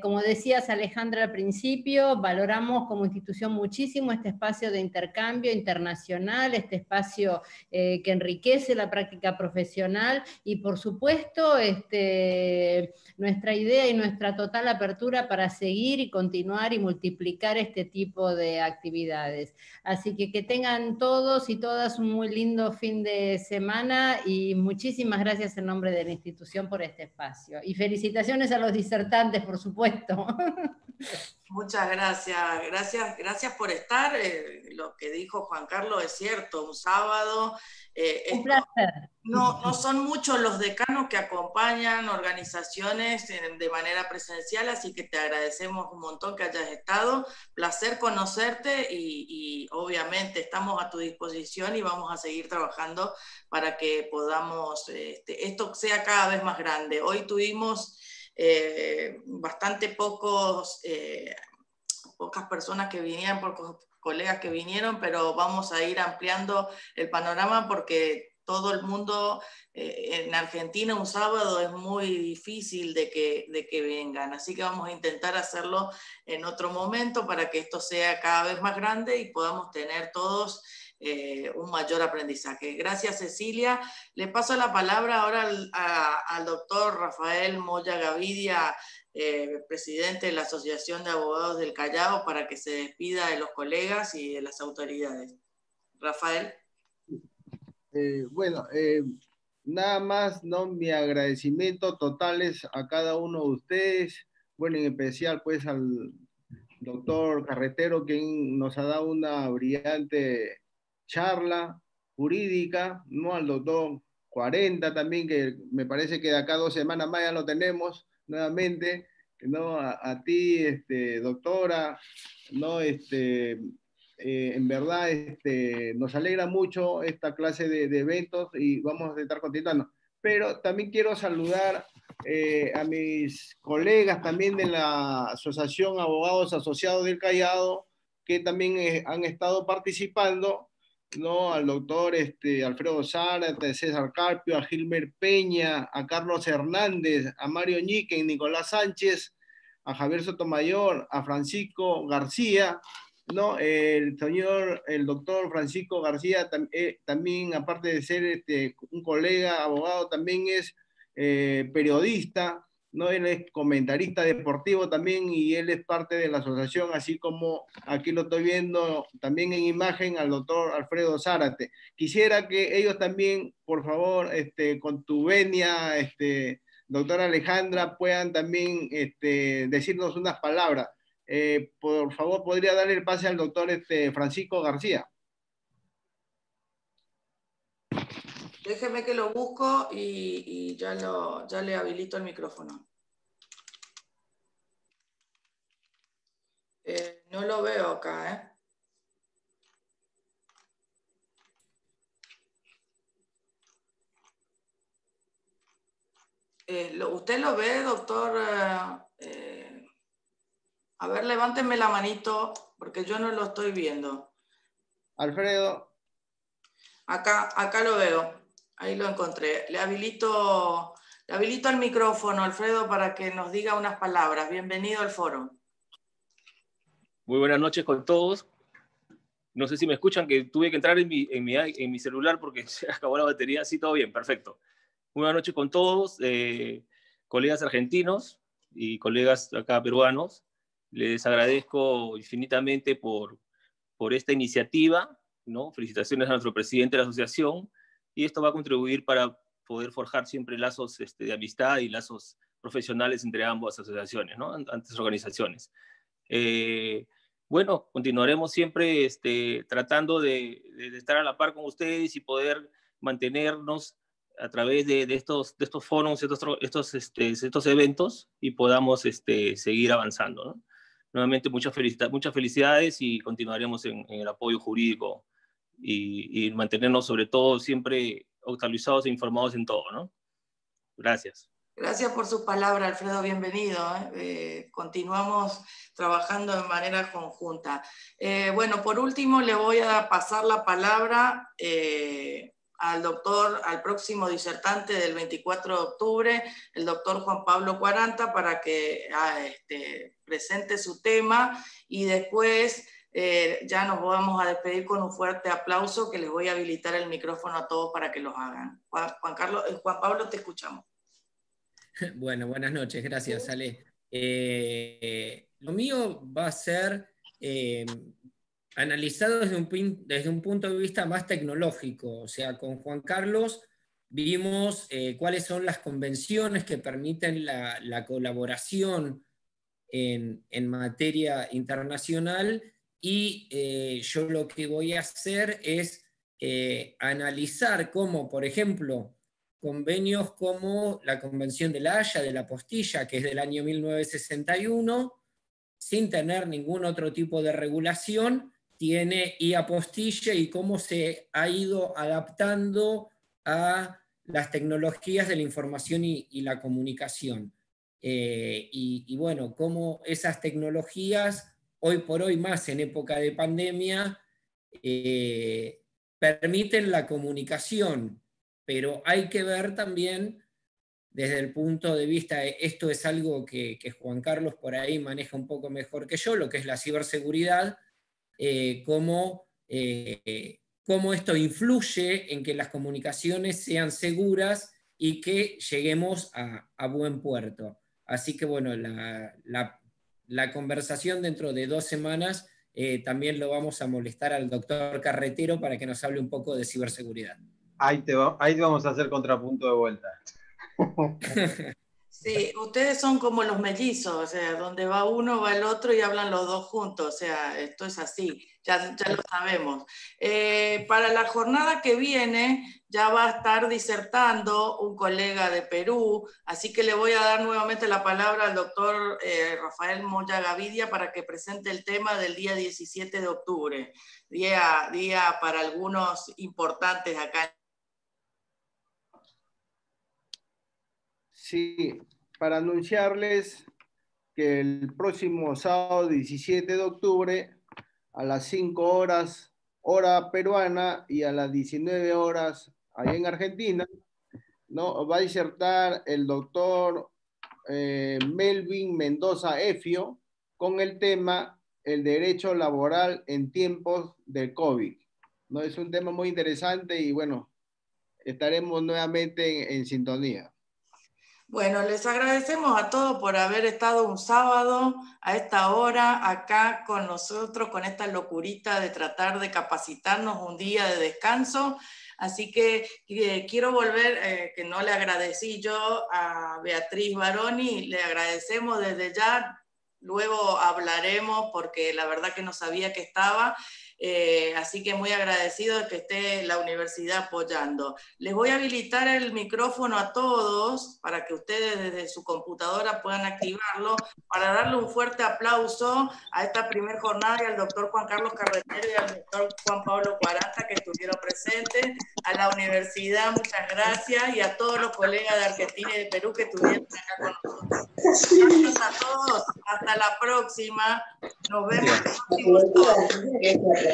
Como decías, Alejandra, al principio, valoramos como institución muchísimo este espacio de intercambio internacional, este espacio que enriquece la práctica profesional y, por supuesto, nuestra idea y nuestra total apertura para seguir y continuar y multiplicar este tipo de actividades. Así que tengan todos y todas un muy lindo fin de semana y muchísimas gracias en nombre de la institución por este espacio. Y felicitaciones a los disertantes, por supuesto. Muchas gracias. Gracias por estar. Lo que dijo Juan Carlos es cierto, un sábado. Un placer. No son muchos los decanos que acompañan organizaciones de manera presencial, así que te agradecemos un montón que hayas estado. Placer conocerte y obviamente estamos a tu disposición y vamos a seguir trabajando para que podamos, esto sea cada vez más grande. Hoy tuvimos bastante pocas personas que vinieron, pocos colegas que vinieron, pero vamos a ir ampliando el panorama porque todo el mundo en Argentina un sábado es muy difícil de que vengan, así que vamos a intentar hacerlo en otro momento para que esto sea cada vez más grande y podamos tener todos un mayor aprendizaje. Gracias, Cecilia. Le paso la palabra ahora al doctor Rafael Moya Gavidia, presidente de la Asociación de Abogados del Callao, para que se despida de los colegas y de las autoridades. Rafael. Bueno, nada más, ¿no? Mi agradecimiento totales a cada uno de ustedes, bueno, en especial pues al doctor Carretero, quien nos ha dado una brillante charla jurídica, ¿no? Al doctor 40 también, que me parece que de acá 2 semanas más ya lo tenemos nuevamente, ¿no? A ti, doctora, ¿no? En verdad nos alegra mucho esta clase de eventos y vamos a estar continuando. Pero también quiero saludar a mis colegas también de la Asociación Abogados Asociados del Callao, que también han estado participando, ¿no? Al doctor Alfredo Zárate, a César Carpio, a Gilmer Peña, a Carlos Hernández, a Mario Ñiquen, Nicolás Sánchez, a Javier Sotomayor, a Francisco García, ¿no? El doctor Francisco García también, aparte de ser un colega abogado, también es periodista, ¿no? Él es comentarista deportivo también y él es parte de la asociación, así como aquí lo estoy viendo también en imagen al doctor Alfredo Zárate. Quisiera que ellos también, por favor, con tu venia, doctora Alejandra, puedan también decirnos unas palabras. Por favor, ¿podría darle el pase al doctor Francisco García? Déjeme que lo busco y ya le habilito el micrófono. No lo veo acá, ¿Usted lo ve, doctor? A ver, levánteme la manito, porque yo no lo estoy viendo. Alfredo. Acá lo veo. Ahí lo encontré. Le habilito el micrófono, Alfredo, para que nos diga unas palabras. Bienvenido al foro. Muy buenas noches con todos. No sé si me escuchan, que tuve que entrar en mi celular porque se acabó la batería. Sí, todo bien, perfecto. Muy buenas noches con todos, colegas argentinos y colegas acá peruanos. Les agradezco infinitamente por esta iniciativa, ¿no? Felicitaciones a nuestro presidente de la asociación, y esto va a contribuir para poder forjar siempre lazos de amistad y lazos profesionales entre ambas asociaciones, ¿no? Antes organizaciones. Bueno, continuaremos siempre tratando de estar a la par con ustedes y poder mantenernos a través de estos foros, estos eventos, y podamos seguir avanzando, ¿no? Nuevamente, muchas felicidades y continuaremos en el apoyo jurídico y mantenernos sobre todo siempre actualizados e informados en todo, ¿no? Gracias. Gracias por sus palabras, Alfredo, bienvenido. Continuamos trabajando de manera conjunta. Bueno, por último le voy a pasar la palabra al próximo disertante del 24 de octubre, el doctor Juan Pablo 40, para que presente su tema y después ya nos vamos a despedir con un fuerte aplauso que les voy a habilitar el micrófono a todos para que los hagan. Juan Pablo, te escuchamos. Bueno, buenas noches, gracias, Ale. Lo mío va a ser analizado desde un punto de vista más tecnológico. O sea, con Juan Carlos vimos cuáles son las convenciones que permiten la colaboración en materia internacional, y yo lo que voy a hacer es analizar cómo, por ejemplo, convenios como la Convención de La Haya, de la Apostilla, que es del año 1961, sin tener ningún otro tipo de regulación, tiene apostilla, y cómo se ha ido adaptando a las tecnologías de la información y la comunicación. Y bueno, cómo esas tecnologías, hoy por hoy más en época de pandemia, permiten la comunicación, pero hay que ver también desde el punto de vista, esto es algo que Juan Carlos por ahí maneja un poco mejor que yo, lo que es la ciberseguridad, cómo esto influye en que las comunicaciones sean seguras y que lleguemos a buen puerto. Así que bueno, la conversación dentro de 2 semanas también lo vamos a molestar al doctor Carretero para que nos hable un poco de ciberseguridad. Ahí te vamos a hacer contrapunto de vuelta. Sí, ustedes son como los mellizos, o sea, donde va uno va el otro y hablan los dos juntos, o sea, esto es así, ya lo sabemos. Para la jornada que viene ya va a estar disertando un colega de Perú, así que le voy a dar nuevamente la palabra al doctor Rafael Moya Gavidia para que presente el tema del día 17 de octubre, día para algunos importantes acá. Sí, para anunciarles que el próximo sábado 17 de octubre a las 5 horas hora peruana y a las 19 horas allá en Argentina, ¿no? Va a disertar el doctor Melvin Mendoza Efio con el tema el derecho laboral en tiempos del COVID, ¿no? Es un tema muy interesante y bueno, estaremos nuevamente en sintonía. Bueno, les agradecemos a todos por haber estado un sábado a esta hora acá con nosotros, con esta locurita de tratar de capacitarnos un día de descanso. Así que quiero volver, que no le agradecí yo a Beatriz Baroni, le agradecemos desde ya, luego hablaremos porque la verdad que no sabía que estaba. Así que muy agradecido de que esté la universidad apoyando. Les voy a habilitar el micrófono a todos para que ustedes desde su computadora puedan activarlo, para darle un fuerte aplauso a esta primera jornada y al doctor Juan Carlos Carretero y al doctor Juan Pablo Cuaranta que estuvieron presentes, a la universidad, muchas gracias, y a todos los colegas de Argentina y de Perú que estuvieron acá con nosotros. Gracias a todos, hasta la próxima. Nos vemos el próximo sábado.